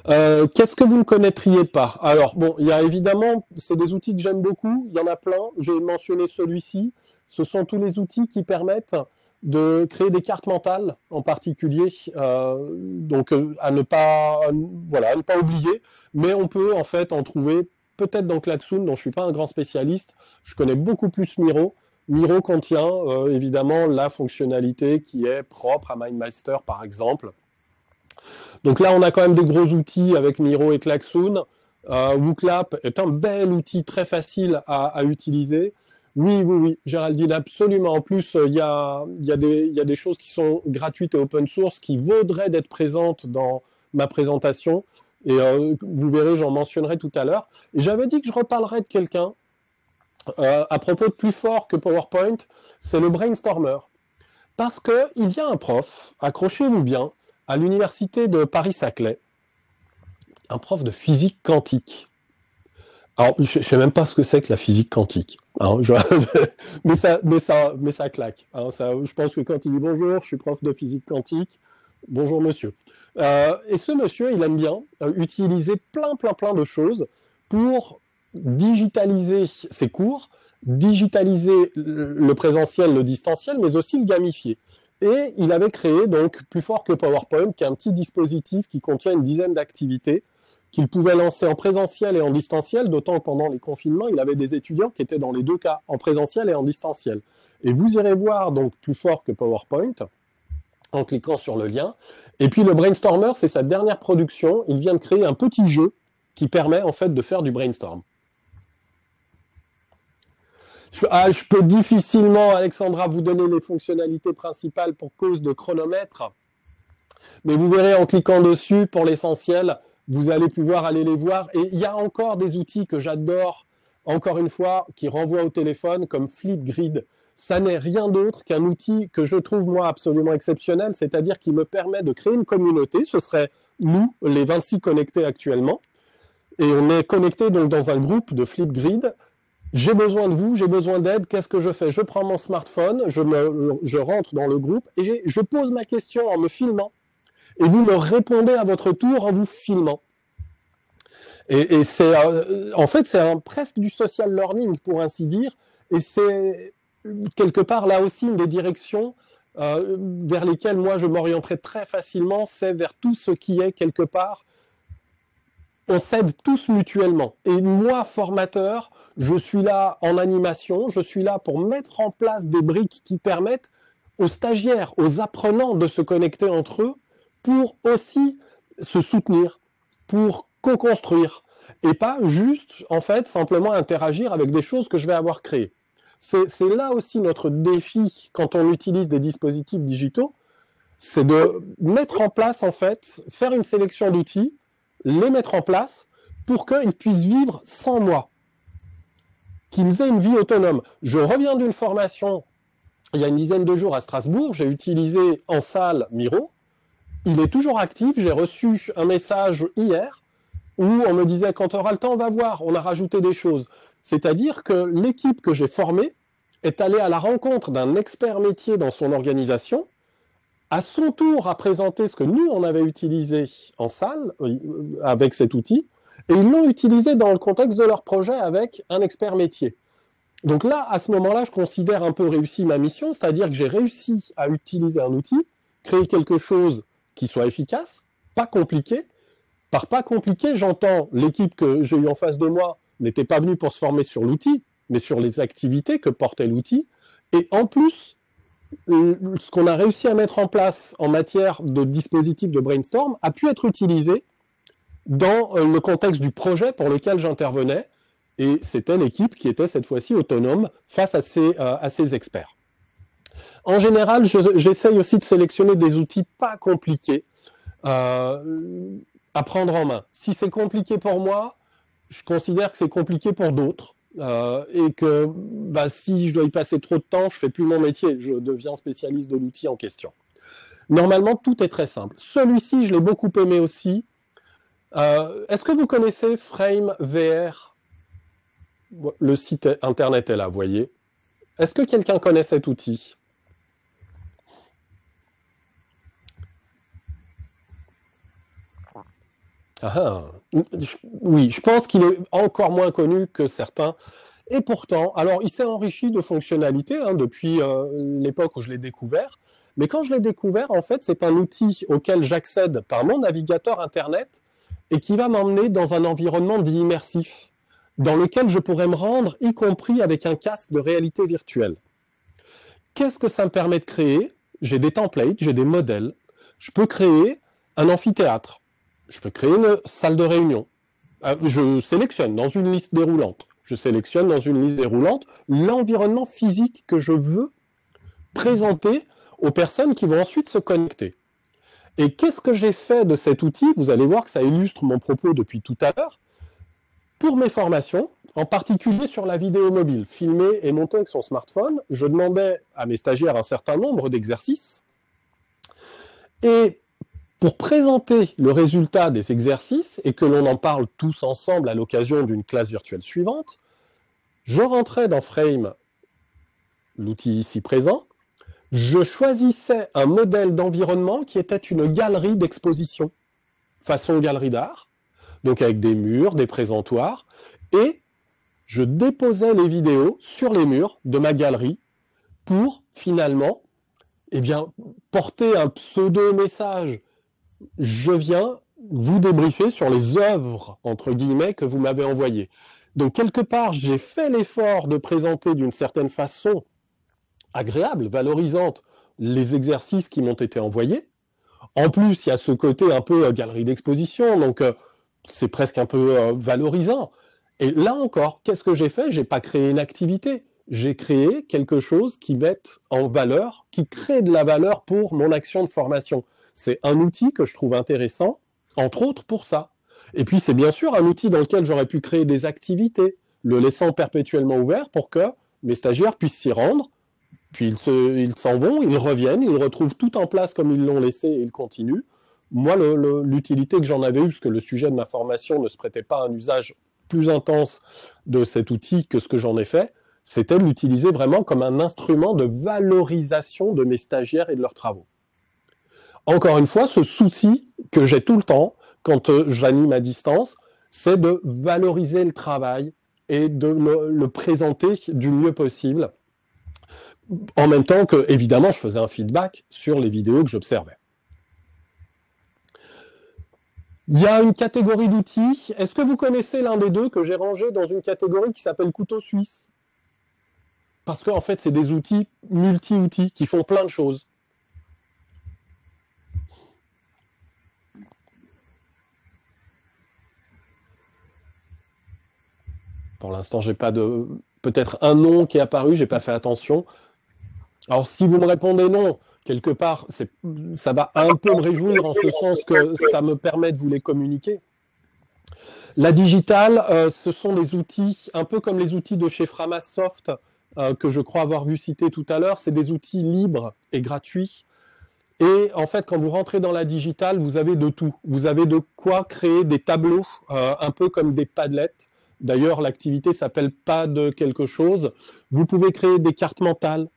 Qu'est-ce que vous ne connaîtriez pas? Alors, bon, il y a évidemment, c'est des outils que j'aime beaucoup, il y en a plein, j'ai mentionné celui-ci. Ce sont tous les outils qui permettent de créer des cartes mentales, en particulier, à ne pas, voilà, à ne pas oublier, mais on peut en fait en trouver peut-être dans Klaxoon, dont je ne suis pas un grand spécialiste, je connais beaucoup plus Miro. Miro contient évidemment la fonctionnalité qui est propre à MindMeister, par exemple. Donc là, on a quand même des gros outils avec Miro et Klaxoon. WooClap est un bel outil très facile à utiliser. Oui, oui, oui, Géraldine, absolument. En plus, il y a des choses qui sont gratuites et open source qui vaudraient d'être présentes dans ma présentation. Et vous verrez, j'en mentionnerai tout à l'heure. Et j'avais dit que je reparlerais de quelqu'un à propos de plus fort que PowerPoint, c'est le brainstormer. Parce qu'il y a un prof, accrochez-vous bien, à l'université de Paris-Saclay, un prof de physique quantique. Alors, je ne sais même pas ce que c'est que la physique quantique. Hein, mais ça claque. Hein, je pense que quand il dit bonjour, je suis prof de physique quantique, bonjour monsieur. Et ce monsieur, il aime bien utiliser plein de choses pour digitaliser ses cours, digitaliser le présentiel, le distanciel, mais aussi le gamifier. Et il avait créé, donc, plus fort que PowerPoint, qui est un petit dispositif qui contient une dizaine d'activités qu'il pouvait lancer en présentiel et en distanciel, d'autant que pendant les confinements, il avait des étudiants qui étaient dans les deux cas, en présentiel et en distanciel. Et vous irez voir, donc, plus fort que PowerPoint, en cliquant sur le lien. Et puis, le Brainstormer, c'est sa dernière production. Il vient de créer un petit jeu qui permet, en fait, de faire du brainstorm. Je peux difficilement, Alexandra, vous donner les fonctionnalités principales pour cause de chronomètre. Mais vous verrez en cliquant dessus, pour l'essentiel, vous allez pouvoir aller les voir. Et il y a encore des outils que j'adore, encore une fois, qui renvoient au téléphone, comme Flipgrid. Ça n'est rien d'autre qu'un outil que je trouve, moi, absolument exceptionnel, c'est-à-dire qui me permet de créer une communauté. Ce serait nous, les 26 connectés actuellement. Et on est connectés donc dans un groupe de Flipgrid. J'ai besoin de vous, j'ai besoin d'aide, qu'est-ce que je fais? Je prends mon smartphone, je rentre dans le groupe et je pose ma question en me filmant. Et vous me répondez à votre tour en vous filmant. Et c'est, en fait, c'est presque du social learning, pour ainsi dire. Et c'est quelque part, là aussi, une des directions vers lesquelles moi je m'orienterai très facilement, c'est vers tout ce qui est quelque part, on s'aide tous mutuellement. Et moi, formateur, je suis là en animation, je suis là pour mettre en place des briques qui permettent aux stagiaires, aux apprenants de se connecter entre eux pour aussi se soutenir, pour co-construire et pas juste, en fait, simplement interagir avec des choses que je vais avoir créées. C'est là aussi notre défi quand on utilise des dispositifs digitaux, c'est de mettre en place, en fait, faire une sélection d'outils, les mettre en place pour qu'ils puissent vivre sans moi, qu'ils aient une vie autonome. Je reviens d'une formation il y a une dizaine de jours à Strasbourg, j'ai utilisé en salle Miro, il est toujours actif, j'ai reçu un message hier où on me disait quand tu auras le temps, on va voir, on a rajouté des choses. C'est-à-dire que l'équipe que j'ai formée est allée à la rencontre d'un expert métier dans son organisation, à son tour a présenté ce que nous, on avait utilisé en salle avec cet outil, et ils l'ont utilisé dans le contexte de leur projet avec un expert métier. Donc là, à ce moment-là, je considère un peu réussi ma mission, c'est-à-dire que j'ai réussi à utiliser un outil, créer quelque chose qui soit efficace, pas compliqué. Par pas compliqué, j'entends l'équipe que j'ai eue en face de moi n'était pas venue pour se former sur l'outil, mais sur les activités que portait l'outil. Et en plus, ce qu'on a réussi à mettre en place en matière de dispositifs de brainstorm a pu être utilisé dans le contexte du projet pour lequel j'intervenais. Et c'était l'équipe qui était cette fois-ci autonome face à ces experts. En général, j'essaye aussi de sélectionner des outils pas compliqués à prendre en main. Si c'est compliqué pour moi, je considère que c'est compliqué pour d'autres. Et que si je dois y passer trop de temps, je ne fais plus mon métier, je deviens spécialiste de l'outil en question. Normalement, tout est très simple. Celui-ci, je l'ai beaucoup aimé aussi. Est-ce que vous connaissez Frame VR? Le site internet est là, vous voyez. Est-ce que quelqu'un connaît cet outil? Ah, oui, je pense qu'il est encore moins connu que certains. Et pourtant, alors il s'est enrichi de fonctionnalités depuis l'époque où je l'ai découvert. Mais quand je l'ai découvert, en fait, c'est un outil auquel j'accède par mon navigateur Internet et qui va m'emmener dans un environnement dit immersif, dans lequel je pourrais me rendre, y compris avec un casque de réalité virtuelle. Qu'est-ce que ça me permet de créer? J'ai des templates, j'ai des modèles. Je peux créer un amphithéâtre. Je peux créer une salle de réunion. Je sélectionne dans une liste déroulante. Je sélectionne dans une liste déroulante l'environnement physique que je veux présenter aux personnes qui vont ensuite se connecter. Et qu'est-ce que j'ai fait de cet outil? Vous allez voir que ça illustre mon propos depuis tout à l'heure. Pour mes formations, en particulier sur la vidéo mobile, filmée et montée avec son smartphone, je demandais à mes stagiaires un certain nombre d'exercices. Et pour présenter le résultat des exercices et que l'on en parle tous ensemble à l'occasion d'une classe virtuelle suivante, je rentrais dans Frame, l'outil ici présent, je choisissais un modèle d'environnement qui était une galerie d'exposition, façon galerie d'art, donc avec des murs, des présentoirs, et je déposais les vidéos sur les murs de ma galerie pour finalement porter un pseudo-message. Je viens vous débriefer sur les œuvres, entre guillemets, que vous m'avez envoyées. Donc, quelque part, j'ai fait l'effort de présenter d'une certaine façon agréable, valorisante, les exercices qui m'ont été envoyés. En plus, il y a ce côté un peu galerie d'exposition, donc c'est presque un peu valorisant. Et là encore, qu'est-ce que j'ai fait? J'ai pas créé une activité. J'ai créé quelque chose qui mette en valeur, qui crée de la valeur pour mon action de formation. C'est un outil que je trouve intéressant, entre autres pour ça. Et puis c'est bien sûr un outil dans lequel j'aurais pu créer des activités, le laissant perpétuellement ouvert pour que mes stagiaires puissent s'y rendre, puis ils s'en vont, ils reviennent, ils retrouvent tout en place comme ils l'ont laissé et ils continuent. Moi, l'utilité que j'en avais eue, parce que le sujet de ma formation ne se prêtait pas à un usage plus intense de cet outil que ce que j'en ai fait, c'était de l'utiliser vraiment comme un instrument de valorisation de mes stagiaires et de leurs travaux. Encore une fois, ce souci que j'ai tout le temps quand j'anime à distance, c'est de valoriser le travail et de le présenter du mieux possible, en même temps que, évidemment, je faisais un feedback sur les vidéos que j'observais. Il y a une catégorie d'outils. Est-ce que vous connaissez l'un des deux que j'ai rangé dans une catégorie qui s'appelle couteau suisse? Parce qu'en fait, c'est des outils multi-outils qui font plein de choses. Pour l'instant, j'ai pas de... Peut-être un nom qui est apparu, j'ai pas fait attention. Alors, si vous me répondez non, quelque part, ça va un peu me réjouir en ce sens que ça me permet de vous les communiquer. La digitale, ce sont des outils, un peu comme les outils de chez Framasoft, que je crois avoir vu citer tout à l'heure. C'est des outils libres et gratuits. Et en fait, quand vous rentrez dans la digitale, vous avez de tout. Vous avez de quoi créer des tableaux, un peu comme des Padlets. D'ailleurs, l'activité s'appelle Pad quelque chose. Vous pouvez créer des cartes mentales.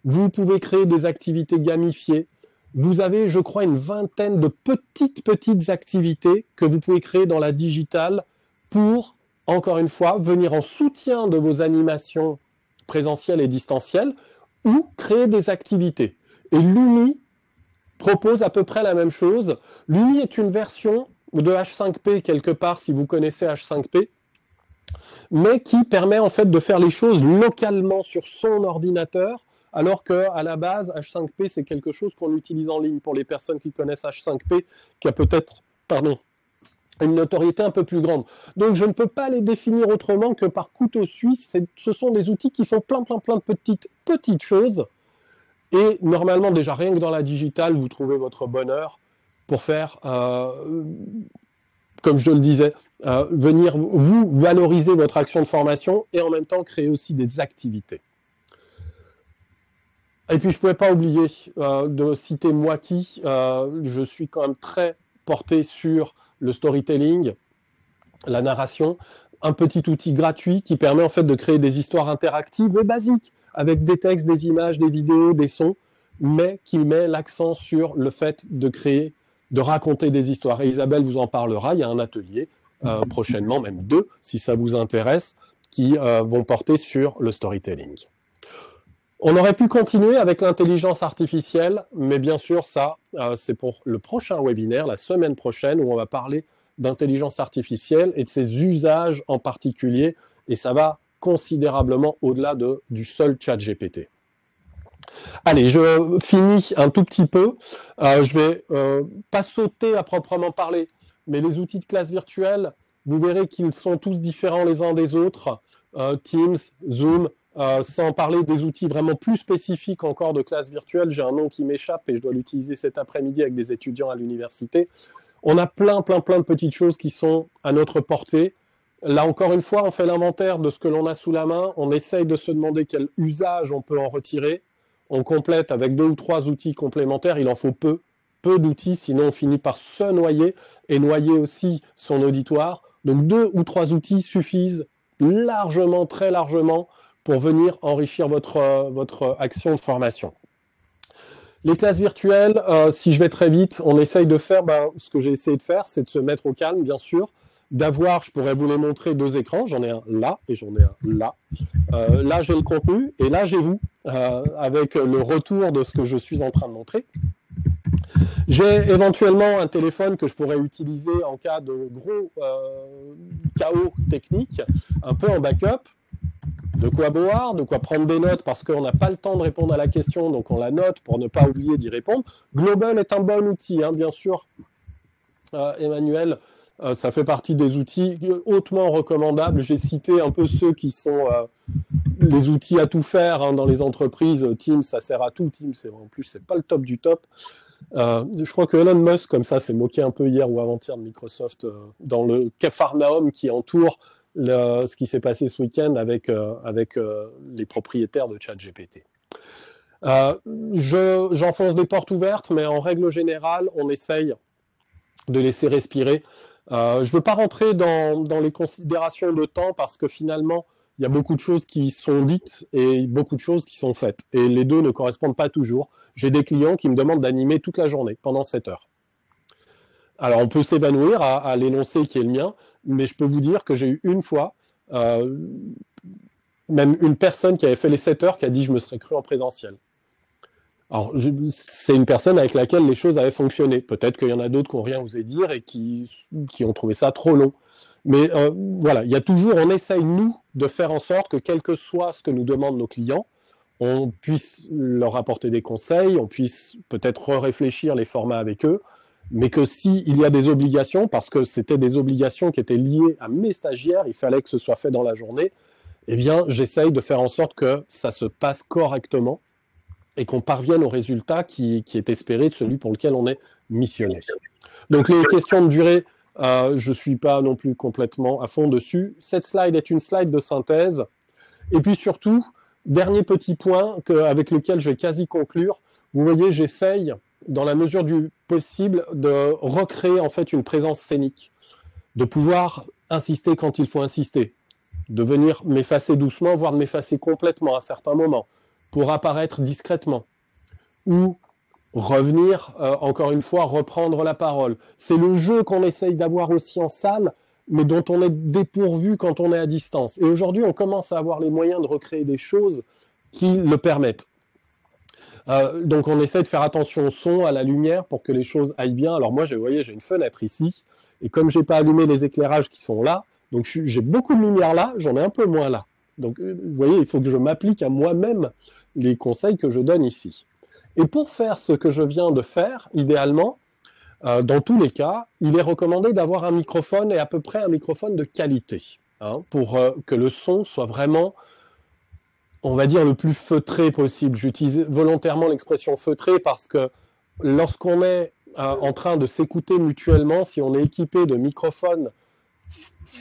Vous pouvez créer des activités gamifiées. Vous avez, je crois, une vingtaine de petites activités que vous pouvez créer dans la digitale pour, encore une fois, venir en soutien de vos animations présentielles et distancielles ou créer des activités. Et l'UMI propose à peu près la même chose. L'UMI est une version de H5P quelque part, si vous connaissez H5P, mais qui permet en fait de faire les choses localement sur son ordinateur, alors qu'à la base, H5P, c'est quelque chose qu'on utilise en ligne. Pour les personnes qui connaissent H5P, qui a peut-être, une notoriété un peu plus grande. Donc, je ne peux pas les définir autrement que par couteau suisse. Ce sont des outils qui font plein de petites choses. Et normalement, déjà, rien que dans la digitale, vous trouvez votre bonheur pour faire, comme je le disais, venir vous valoriser votre action de formation et en même temps créer aussi des activités. Et puis, je ne pouvais pas oublier de citer moi qui, je suis quand même très porté sur le storytelling, la narration, un petit outil gratuit qui permet en fait de créer des histoires interactives et basiques, avec des textes, des images, des vidéos, des sons, mais qui met l'accent sur le fait de créer de raconter des histoires. Et Isabelle vous en parlera, il y a un atelier prochainement, même 2, si ça vous intéresse, qui vont porter sur le storytelling. On aurait pu continuer avec l'intelligence artificielle, mais bien sûr, ça, c'est pour le prochain webinaire, la semaine prochaine, où on va parler d'intelligence artificielle et de ses usages en particulier, et ça va considérablement au-delà du seul chat GPT. Allez, je finis un tout petit peu. Je vais pas sauter à proprement parler, mais les outils de classe virtuelle, vous verrez qu'ils sont tous différents les uns des autres. Teams, Zoom, sans parler des outils vraiment plus spécifiques encore de classe virtuelle. J'ai un nom qui m'échappe et je dois l'utiliser cet après-midi avec des étudiants à l'université. On a plein de petites choses qui sont à notre portée. Là, encore une fois, on fait l'inventaire de ce que l'on a sous la main. On essaye de se demander quel usage on peut en retirer. On complète avec 2 ou 3 outils complémentaires. Il en faut peu d'outils, sinon on finit par se noyer et noyer aussi son auditoire. Donc 2 ou 3 outils suffisent largement, très largement, pour venir enrichir votre action de formation. Les classes virtuelles, si je vais très vite, on essaye de faire, ce que j'ai essayé de faire, c'est de se mettre au calme, bien sûr, d'avoir, je pourrais vous les montrer, 2 écrans, j'en ai un là et j'en ai un là. Là, j'ai le contenu et là, j'ai vous, avec le retour de ce que je suis en train de montrer. J'ai éventuellement un téléphone que je pourrais utiliser en cas de gros chaos technique, un peu en backup. De quoi boire, de quoi prendre des notes parce qu'on n'a pas le temps de répondre à la question, donc on la note pour ne pas oublier d'y répondre. Global est un bon outil, hein, bien sûr. Emmanuel, ça fait partie des outils hautement recommandables. J'ai cité un peu ceux qui sont les outils à tout faire hein, dans les entreprises. Teams, ça sert à tout. Teams, en plus, c'est pas le top du top. Je crois que Elon Musk, comme ça, s'est moqué un peu hier ou avant-hier de Microsoft dans le Capharnaüm qui entoure ce qui s'est passé ce week-end avec les propriétaires de ChatGPT. J'enfonce des portes ouvertes, mais en règle générale, on essaye de laisser respirer. Je ne veux pas rentrer dans les considérations de temps parce que finalement, il y a beaucoup de choses qui sont dites et beaucoup de choses qui sont faites. Et les deux ne correspondent pas toujours. J'ai des clients qui me demandent d'animer toute la journée, pendant 7 heures. Alors, on peut s'évanouir à l'énoncé qui est le mien, mais je peux vous dire que j'ai eu une fois, même une personne qui avait fait les 7 heures qui a dit « je me serais cru en présentiel ». Alors, c'est une personne avec laquelle les choses avaient fonctionné. Peut-être qu'il y en a d'autres qui n'ont rien osé dire et qui ont trouvé ça trop long. Mais voilà, il y a toujours, on essaye, nous, de faire en sorte que quel que soit ce que nous demandent nos clients, on puisse leur apporter des conseils, on puisse peut-être réfléchir les formats avec eux, mais que s'il y a des obligations, parce que c'était des obligations qui étaient liées à mes stagiaires, il fallait que ce soit fait dans la journée, eh bien, j'essaye de faire en sorte que ça se passe correctement et qu'on parvienne au résultat qui est espéré, celui pour lequel on est missionné. Donc, les questions de durée, je ne suis pas non plus complètement à fond dessus. Cette slide est une slide de synthèse. Et puis surtout, dernier petit point avec lequel je vais quasi conclure, vous voyez, j'essaye, dans la mesure du possible, de recréer en fait une présence scénique, de pouvoir insister quand il faut insister, de venir m'effacer doucement, voire de m'effacer complètement à certains moments, pour apparaître discrètement, ou revenir, encore une fois, reprendre la parole. C'est le jeu qu'on essaye d'avoir aussi en salle, mais dont on est dépourvu quand on est à distance. Et aujourd'hui, on commence à avoir les moyens de recréer des choses qui le permettent. Donc on essaie de faire attention au son, à la lumière, pour que les choses aillent bien. Alors moi, vous voyez, j'ai une fenêtre ici, et comme je n'ai pas allumé les éclairages qui sont là, donc j'ai beaucoup de lumière là, j'en ai un peu moins là. Donc vous voyez, il faut que je m'applique à moi-même les conseils que je donne ici. Et pour faire ce que je viens de faire, idéalement, dans tous les cas, il est recommandé d'avoir un microphone et à peu près un microphone de qualité, hein, pour que le son soit vraiment, on va dire, le plus feutré possible. J'utilise volontairement l'expression feutré parce que lorsqu'on est en train de s'écouter mutuellement, si on est équipé de microphones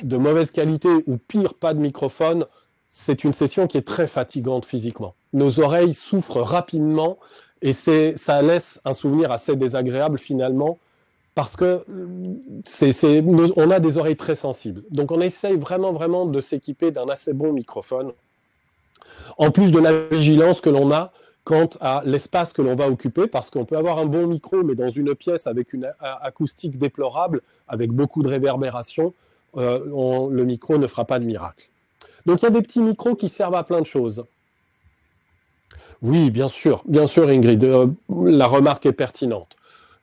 de mauvaise qualité ou pire, pas de microphone, c'est une session qui est très fatigante physiquement. Nos oreilles souffrent rapidement et ça laisse un souvenir assez désagréable finalement parce que on a des oreilles très sensibles. Donc on essaye vraiment de s'équiper d'un assez bon microphone. En plus de la vigilance que l'on a, quant à l'espace que l'on va occuper, parce qu'on peut avoir un bon micro, mais dans une pièce avec une acoustique déplorable, avec beaucoup de réverbération, le micro ne fera pas de miracle. Donc il y a des petits micros qui servent à plein de choses. Oui, bien sûr, Ingrid, la remarque est pertinente.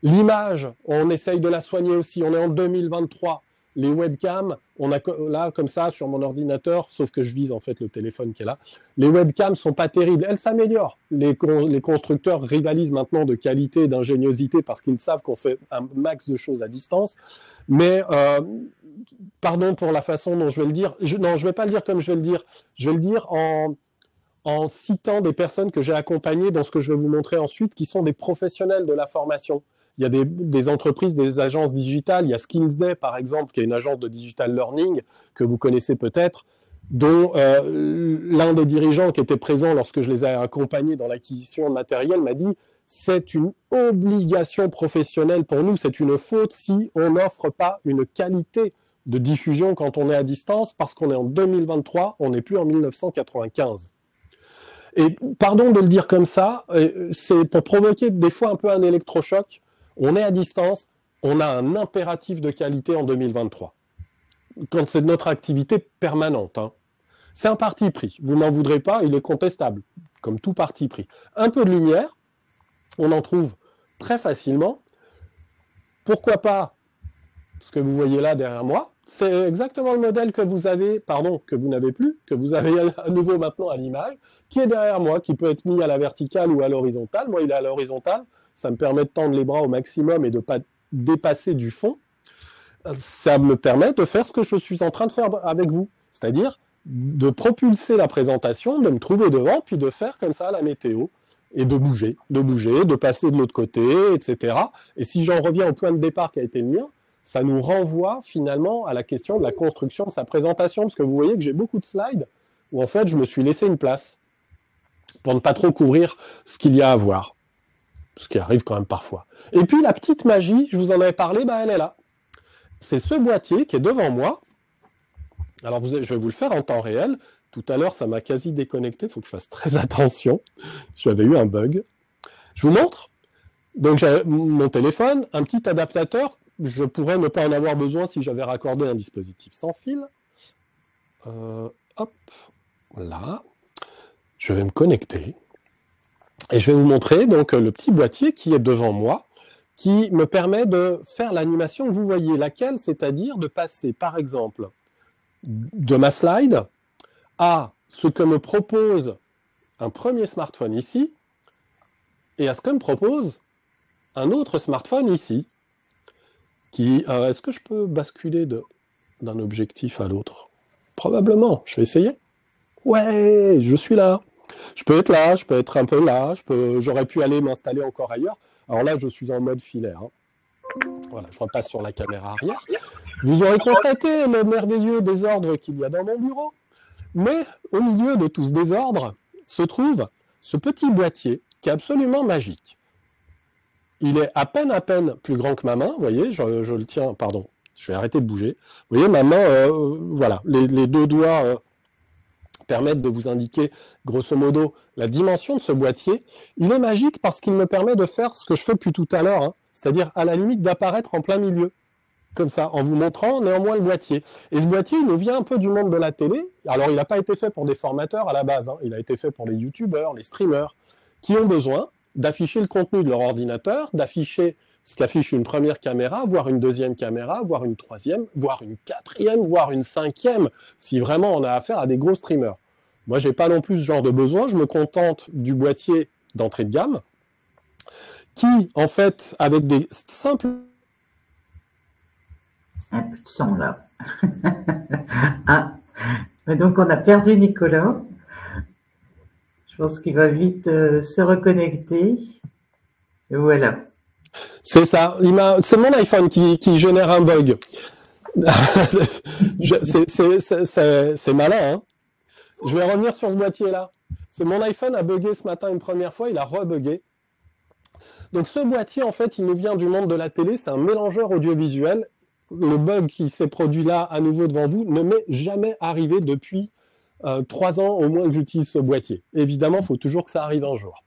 L'image, on essaye de la soigner aussi, on est en 2023. Les webcams, on a là, comme ça, sur mon ordinateur, sauf que je vise en fait le téléphone qui est là, les webcams sont pas terribles, elles s'améliorent. Les constructeurs rivalisent maintenant de qualité et d'ingéniosité parce qu'ils savent qu'on fait un max de choses à distance. Mais, pardon pour la façon dont je vais le dire, non, je vais pas le dire comme je vais le dire, je vais le dire en citant des personnes que j'ai accompagnées dans ce que je vais vous montrer ensuite, qui sont des professionnels de la formation. Il y a des entreprises, des agences digitales. Il y a Skillsday, par exemple, qui est une agence de digital learning que vous connaissez peut-être, dont l'un des dirigeants qui était présent lorsque je les ai accompagnés dans l'acquisition de matériel m'a dit « c'est une obligation professionnelle pour nous, c'est une faute si on n'offre pas une qualité de diffusion quand on est à distance, parce qu'on est en 2023, on n'est plus en 1995 ». Et pardon de le dire comme ça, c'est pour provoquer des fois un peu un électrochoc. On est à distance, on a un impératif de qualité en 2023. Quand c'est notre activité permanente. Hein. C'est un parti pris. Vous n'en voudrez pas, il est contestable, comme tout parti pris. Un peu de lumière, on en trouve très facilement. Pourquoi pas ce que vous voyez là derrière moi? C'est exactement le modèle que vous avez, que vous n'avez plus, que vous avez à nouveau maintenant à l'image, qui est derrière moi, qui peut être mis à la verticale ou à l'horizontale. Moi, il est à l'horizontale. Ça me permet de tendre les bras au maximum et de ne pas dépasser du fond. Ça me permet de faire ce que je suis en train de faire avec vous, c'est-à-dire de propulser la présentation, de me trouver devant, puis de faire comme ça la météo, et de bouger, de passer de l'autre côté, etc. Et si j'en reviens au point de départ qui a été le mien, ça nous renvoie finalement à la question de la construction de sa présentation, parce que vous voyez que j'ai beaucoup de slides où en fait je me suis laissé une place pour ne pas trop couvrir ce qu'il y a à voir. Ce qui arrive quand même parfois. Et puis la petite magie, je vous en avais parlé, elle est là. C'est ce boîtier qui est devant moi. Alors je vais vous le faire en temps réel. Tout à l'heure, ça m'a quasi déconnecté, il faut que je fasse très attention. J'avais eu un bug. Je vous montre. Donc j'ai mon téléphone, un petit adaptateur. Je pourrais ne pas en avoir besoin si j'avais raccordé un dispositif sans fil. Hop, là. Je vais me connecter. Et je vais vous montrer donc le petit boîtier qui est devant moi, qui me permet de faire l'animation que vous voyez, laquelle, c'est-à-dire de passer, par exemple, de ma slide à ce que me propose un premier smartphone ici, et à ce que me propose un autre smartphone ici. Est-ce que je peux basculer d'un objectif à l'autre? Probablement, je vais essayer. Ouais, je suis là. Je peux être là, je peux être un peu là, j'aurais pu aller m'installer encore ailleurs. Alors là, je suis en mode filaire. Hein. Voilà, je repasse sur la caméra arrière. Vous aurez constaté le merveilleux désordre qu'il y a dans mon bureau. Mais au milieu de tout ce désordre se trouve ce petit boîtier qui est absolument magique. Il est à peine plus grand que ma main. Vous voyez, je le tiens, pardon, je vais arrêter de bouger. Vous voyez, ma main, voilà, les deux doigts... permettre de vous indiquer, grosso modo, la dimension de ce boîtier. Il est magique parce qu'il me permet de faire ce que je fais depuis tout à l'heure, hein, c'est-à-dire à la limite d'apparaître en plein milieu, comme ça, en vous montrant néanmoins le boîtier. Et ce boîtier, il nous vient un peu du monde de la télé. Alors, il n'a pas été fait pour des formateurs à la base, hein. Il a été fait pour les youtubeurs, les streamers, qui ont besoin d'afficher le contenu de leur ordinateur, d'afficher ce qu'affiche une première caméra, voire une deuxième caméra, voire une troisième, voire une quatrième, voire une cinquième, si vraiment on a affaire à des gros streamers. Moi, je n'ai pas non plus ce genre de besoin, je me contente du boîtier d'entrée de gamme, qui, en fait, avec des simples... Un peu de son, là. Ah, mais donc on a perdu Nicolas. Je pense qu'il va vite se reconnecter. Et voilà. C'est ça, c'est mon iPhone qui génère un bug. C'est malin, hein. Je vais revenir sur ce boîtier-là. C'est mon iPhone a bugué ce matin une première fois, il a rebugué. Donc ce boîtier, en fait, il nous vient du monde de la télé, c'est un mélangeur audiovisuel. Le bug qui s'est produit là, à nouveau devant vous, ne m'est jamais arrivé depuis 3 ans au moins que j'utilise ce boîtier. Évidemment, il faut toujours que ça arrive un jour.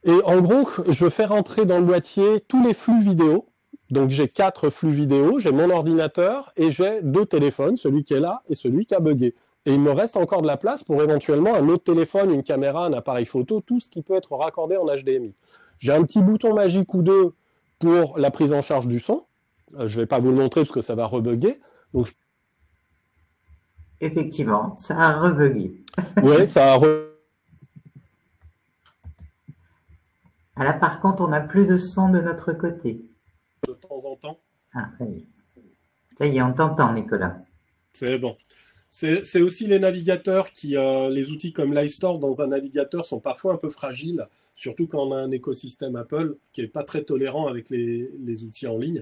Et en gros, je fais rentrer dans le boîtier tous les flux vidéo. Donc j'ai 4 flux vidéo, j'ai mon ordinateur et j'ai 2 téléphones, celui qui est là et celui qui a bugué. Et il me reste encore de la place pour éventuellement un autre téléphone, une caméra, un appareil photo, tout ce qui peut être raccordé en HDMI. J'ai un petit bouton magique ou deux pour la prise en charge du son. Je ne vais pas vous le montrer parce que ça va rebugger. Donc, Effectivement, ça a rebugué. oui, ça a Ah, là, par contre, on n'a plus de son de notre côté. de temps en temps. Ah, ça y est. Ça y est, on t'entend, Nicolas. C'est bon. C'est aussi les navigateurs qui, les outils comme l'iStore dans un navigateur sont parfois un peu fragiles, surtout quand on a un écosystème Apple qui n'est pas très tolérant avec les outils en ligne.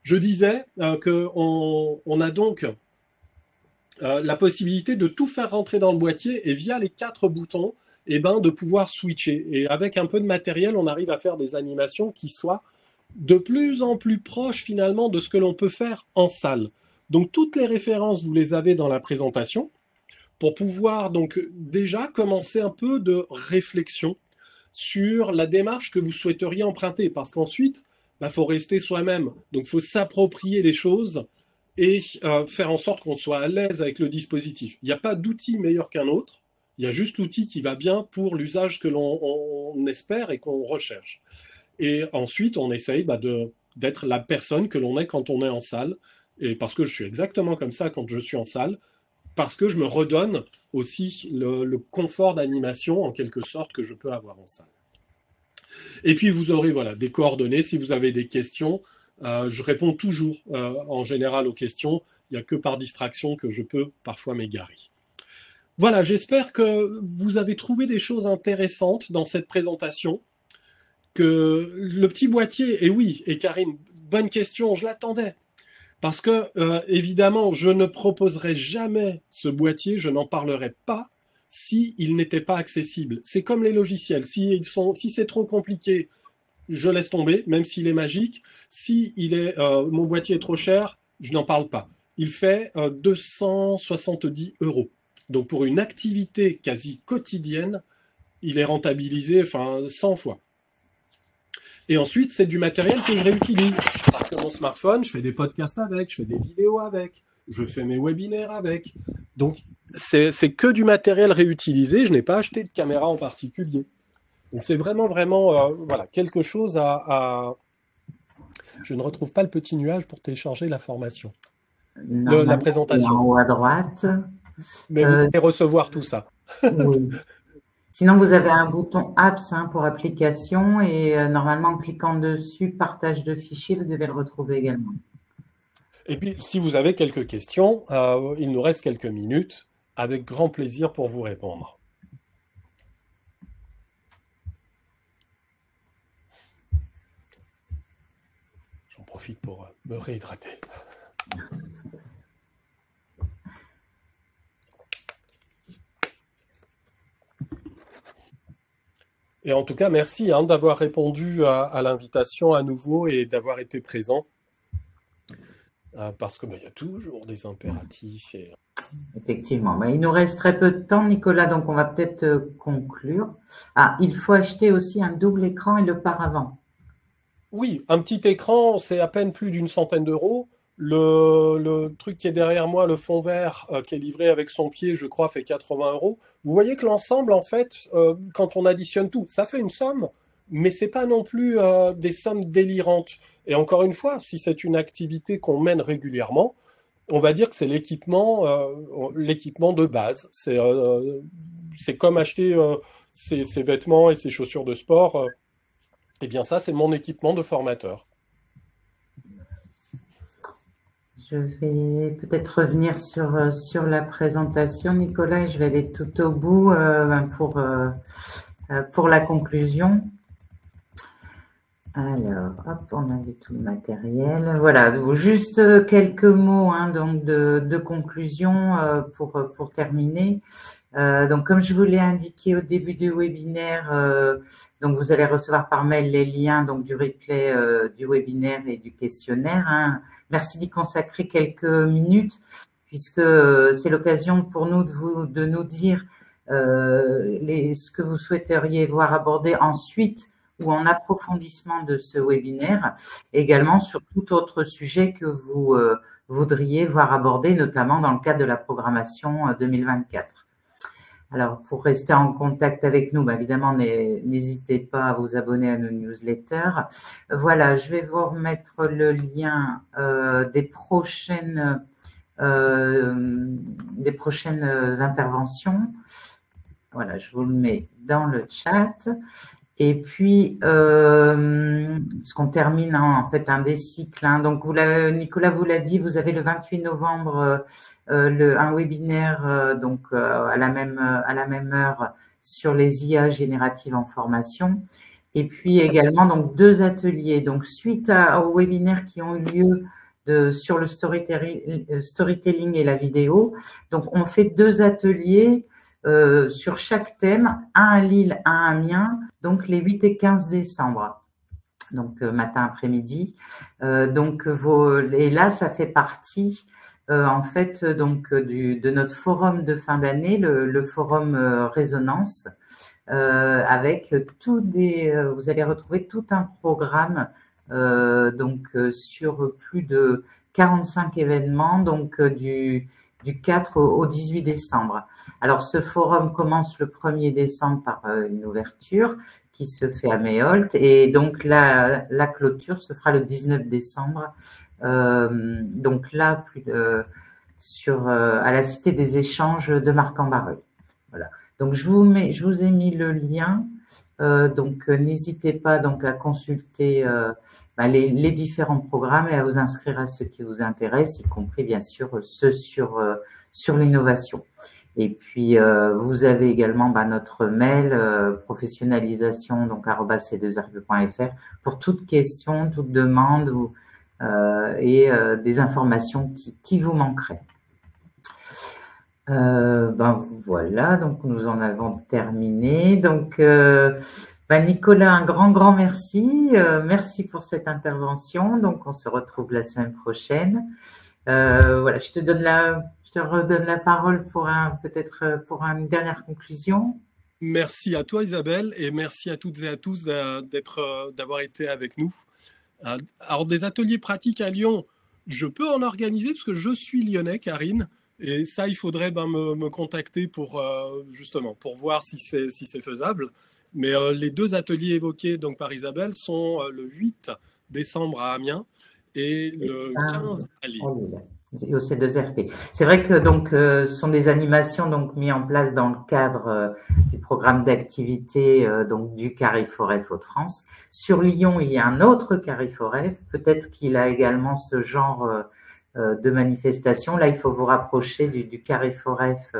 Je disais qu'on a donc la possibilité de tout faire rentrer dans le boîtier et via les 4 boutons, eh ben, de pouvoir switcher. Et avec un peu de matériel, on arrive à faire des animations qui soient de plus en plus proches finalement de ce que l'on peut faire en salle. Donc toutes les références, vous les avez dans la présentation pour pouvoir donc déjà commencer un peu de réflexion sur la démarche que vous souhaiteriez emprunter. Parce qu'ensuite, il faut rester soi-même. Donc il faut s'approprier les choses et faire en sorte qu'on soit à l'aise avec le dispositif. Il n'y a pas d'outil meilleur qu'un autre. Il y a juste l'outil qui va bien pour l'usage que l'on espère et qu'on recherche. Et ensuite, on essaye d'être la personne que l'on est quand on est en salle. Et parce que je suis exactement comme ça quand je suis en salle, parce que je me redonne aussi le confort d'animation, en quelque sorte, que je peux avoir en salle. Et puis, vous aurez des coordonnées. Si vous avez des questions, je réponds toujours, en général, aux questions. Il n'y a que par distraction que je peux parfois m'égarer. Voilà, j'espère que vous avez trouvé des choses intéressantes dans cette présentation. Que le petit boîtier, et oui, et Karine, bonne question, je l'attendais. Parce que, évidemment, je ne proposerai jamais ce boîtier, je n'en parlerai pas s'il n'était pas accessible. C'est comme les logiciels. Si c'est trop compliqué, je laisse tomber, même s'il est magique. Si mon boîtier est trop cher, je n'en parle pas. Il fait 270 €. Donc, pour une activité quasi quotidienne, il est rentabilisé 100 fois. Et ensuite, c'est du matériel que je réutilise. Parce que mon smartphone, je fais des podcasts avec, je fais des vidéos avec, je fais mes webinaires avec. Donc, c'est que du matériel réutilisé. Je n'ai pas acheté de caméra en particulier. Donc, c'est vraiment, quelque chose à... Je ne retrouve pas le petit nuage pour télécharger la formation. La présentation. En haut à droite. Mais vous allez recevoir tout ça. Oui. Sinon, vous avez un bouton Apps pour application et normalement, en cliquant dessus, partage de fichiers, vous devez le retrouver également. Et puis, si vous avez quelques questions, il nous reste quelques minutes, avec grand plaisir pour vous répondre. J'en profite pour me réhydrater. Et en tout cas, merci d'avoir répondu à l'invitation à nouveau et d'avoir été présent. Parce qu'il y a toujours des impératifs. Effectivement. Il nous reste très peu de temps, Nicolas, donc on va peut-être conclure. Ah, il faut acheter aussi un double écran et le paravent. Oui, un petit écran, c'est à peine plus d'une centaine d'euros. Le truc qui est derrière moi, le fond vert, qui est livré avec son pied, je crois, fait 80 €. Vous voyez que l'ensemble, en fait, quand on additionne tout, ça fait une somme, mais c'est pas non plus des sommes délirantes. Et encore une fois, si c'est une activité qu'on mène régulièrement, on va dire que c'est l'équipement de base. C'est comme acheter ses vêtements et ses chaussures de sport. Eh bien, ça, c'est mon équipement de formateur. Je vais peut-être revenir sur la présentation, Nicolas, et je vais aller tout au bout pour la conclusion. Alors, hop, on a vu tout le matériel. Voilà, juste quelques mots donc de conclusion pour terminer. Donc, comme je vous l'ai indiqué au début du webinaire, donc vous allez recevoir par mail les liens donc du replay du webinaire et du questionnaire. Merci d'y consacrer quelques minutes, puisque c'est l'occasion pour nous de nous dire ce que vous souhaiteriez voir abordé ensuite ou en approfondissement de ce webinaire, également sur tout autre sujet que vous voudriez voir abordé, notamment dans le cadre de la programmation 2024. Alors, pour rester en contact avec nous, évidemment, n'hésitez pas à vous abonner à nos newsletters. Voilà, je vais vous remettre le lien des prochaines interventions. Voilà, je vous le mets dans le chat. Et puis, parce qu'on termine en fait un des cycles. Donc, Nicolas vous l'a dit, vous avez le 28 novembre un webinaire donc à la même heure sur les IA génératives en formation. Et puis également donc 2 ateliers. Donc, suite aux webinaires qui ont eu lieu sur le storytelling et la vidéo, donc on fait 2 ateliers sur chaque thème, un à Lille, un à Amiens, donc les 8 et 15 décembre, donc matin, après-midi. Et là, ça fait partie en fait donc de notre forum de fin d'année, le forum Résonance, avec vous allez retrouver tout un programme sur plus de 45 événements, donc du 4 au 18 décembre. Alors, ce forum commence le 1er décembre par une ouverture qui se fait à Méholt, et donc la clôture se fera le 19 décembre. Donc là, à la Cité des Échanges de Marc-en-Barœul. Voilà. Donc, je vous ai mis le lien. Donc, n'hésitez pas donc à consulter les différents programmes et à vous inscrire à ceux qui vous intéressent, y compris bien sûr ceux sur l'innovation. Et puis, vous avez également notre mail professionnalisation donc @c2rp.fr pour toute question, toute demande et des informations qui vous manqueraient. Voilà, donc nous en avons terminé. Donc, Nicolas, un grand merci. Merci pour cette intervention. Donc, on se retrouve la semaine prochaine. Voilà, je te redonne la parole pour une dernière conclusion. Merci à toi, Isabelle, et merci à toutes et à tous d'avoir été avec nous. Alors, des ateliers pratiques à Lyon, je peux en organiser parce que je suis lyonnais, Karine. Et ça, il faudrait me contacter pour voir si c'est faisable. Mais les 2 ateliers évoqués donc par Isabelle sont le 8 décembre à Amiens et le 15 à Lille. Au C2RP. C'est vrai que donc ce sont des animations donc mises en place dans le cadre du programme d'activité donc du Cariforef Hauts-de-France. Sur Lyon, il y a un autre Cariforef. Peut-être qu'il a également ce genre de manifestation. Là, il faut vous rapprocher du Cariforef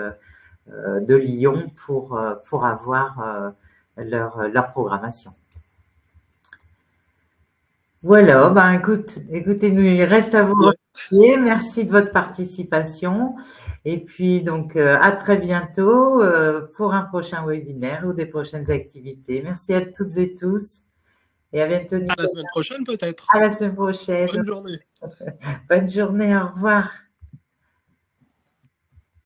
de Lyon pour avoir leur programmation. Voilà, écoutez, nous, il reste à vous remercier. Merci de votre participation. Et puis, donc, à très bientôt pour un prochain webinaire ou des prochaines activités. Merci à toutes et tous. Et à bientôt. À la semaine prochaine, peut-être. À la semaine prochaine. Bonne journée. Bonne journée, au revoir.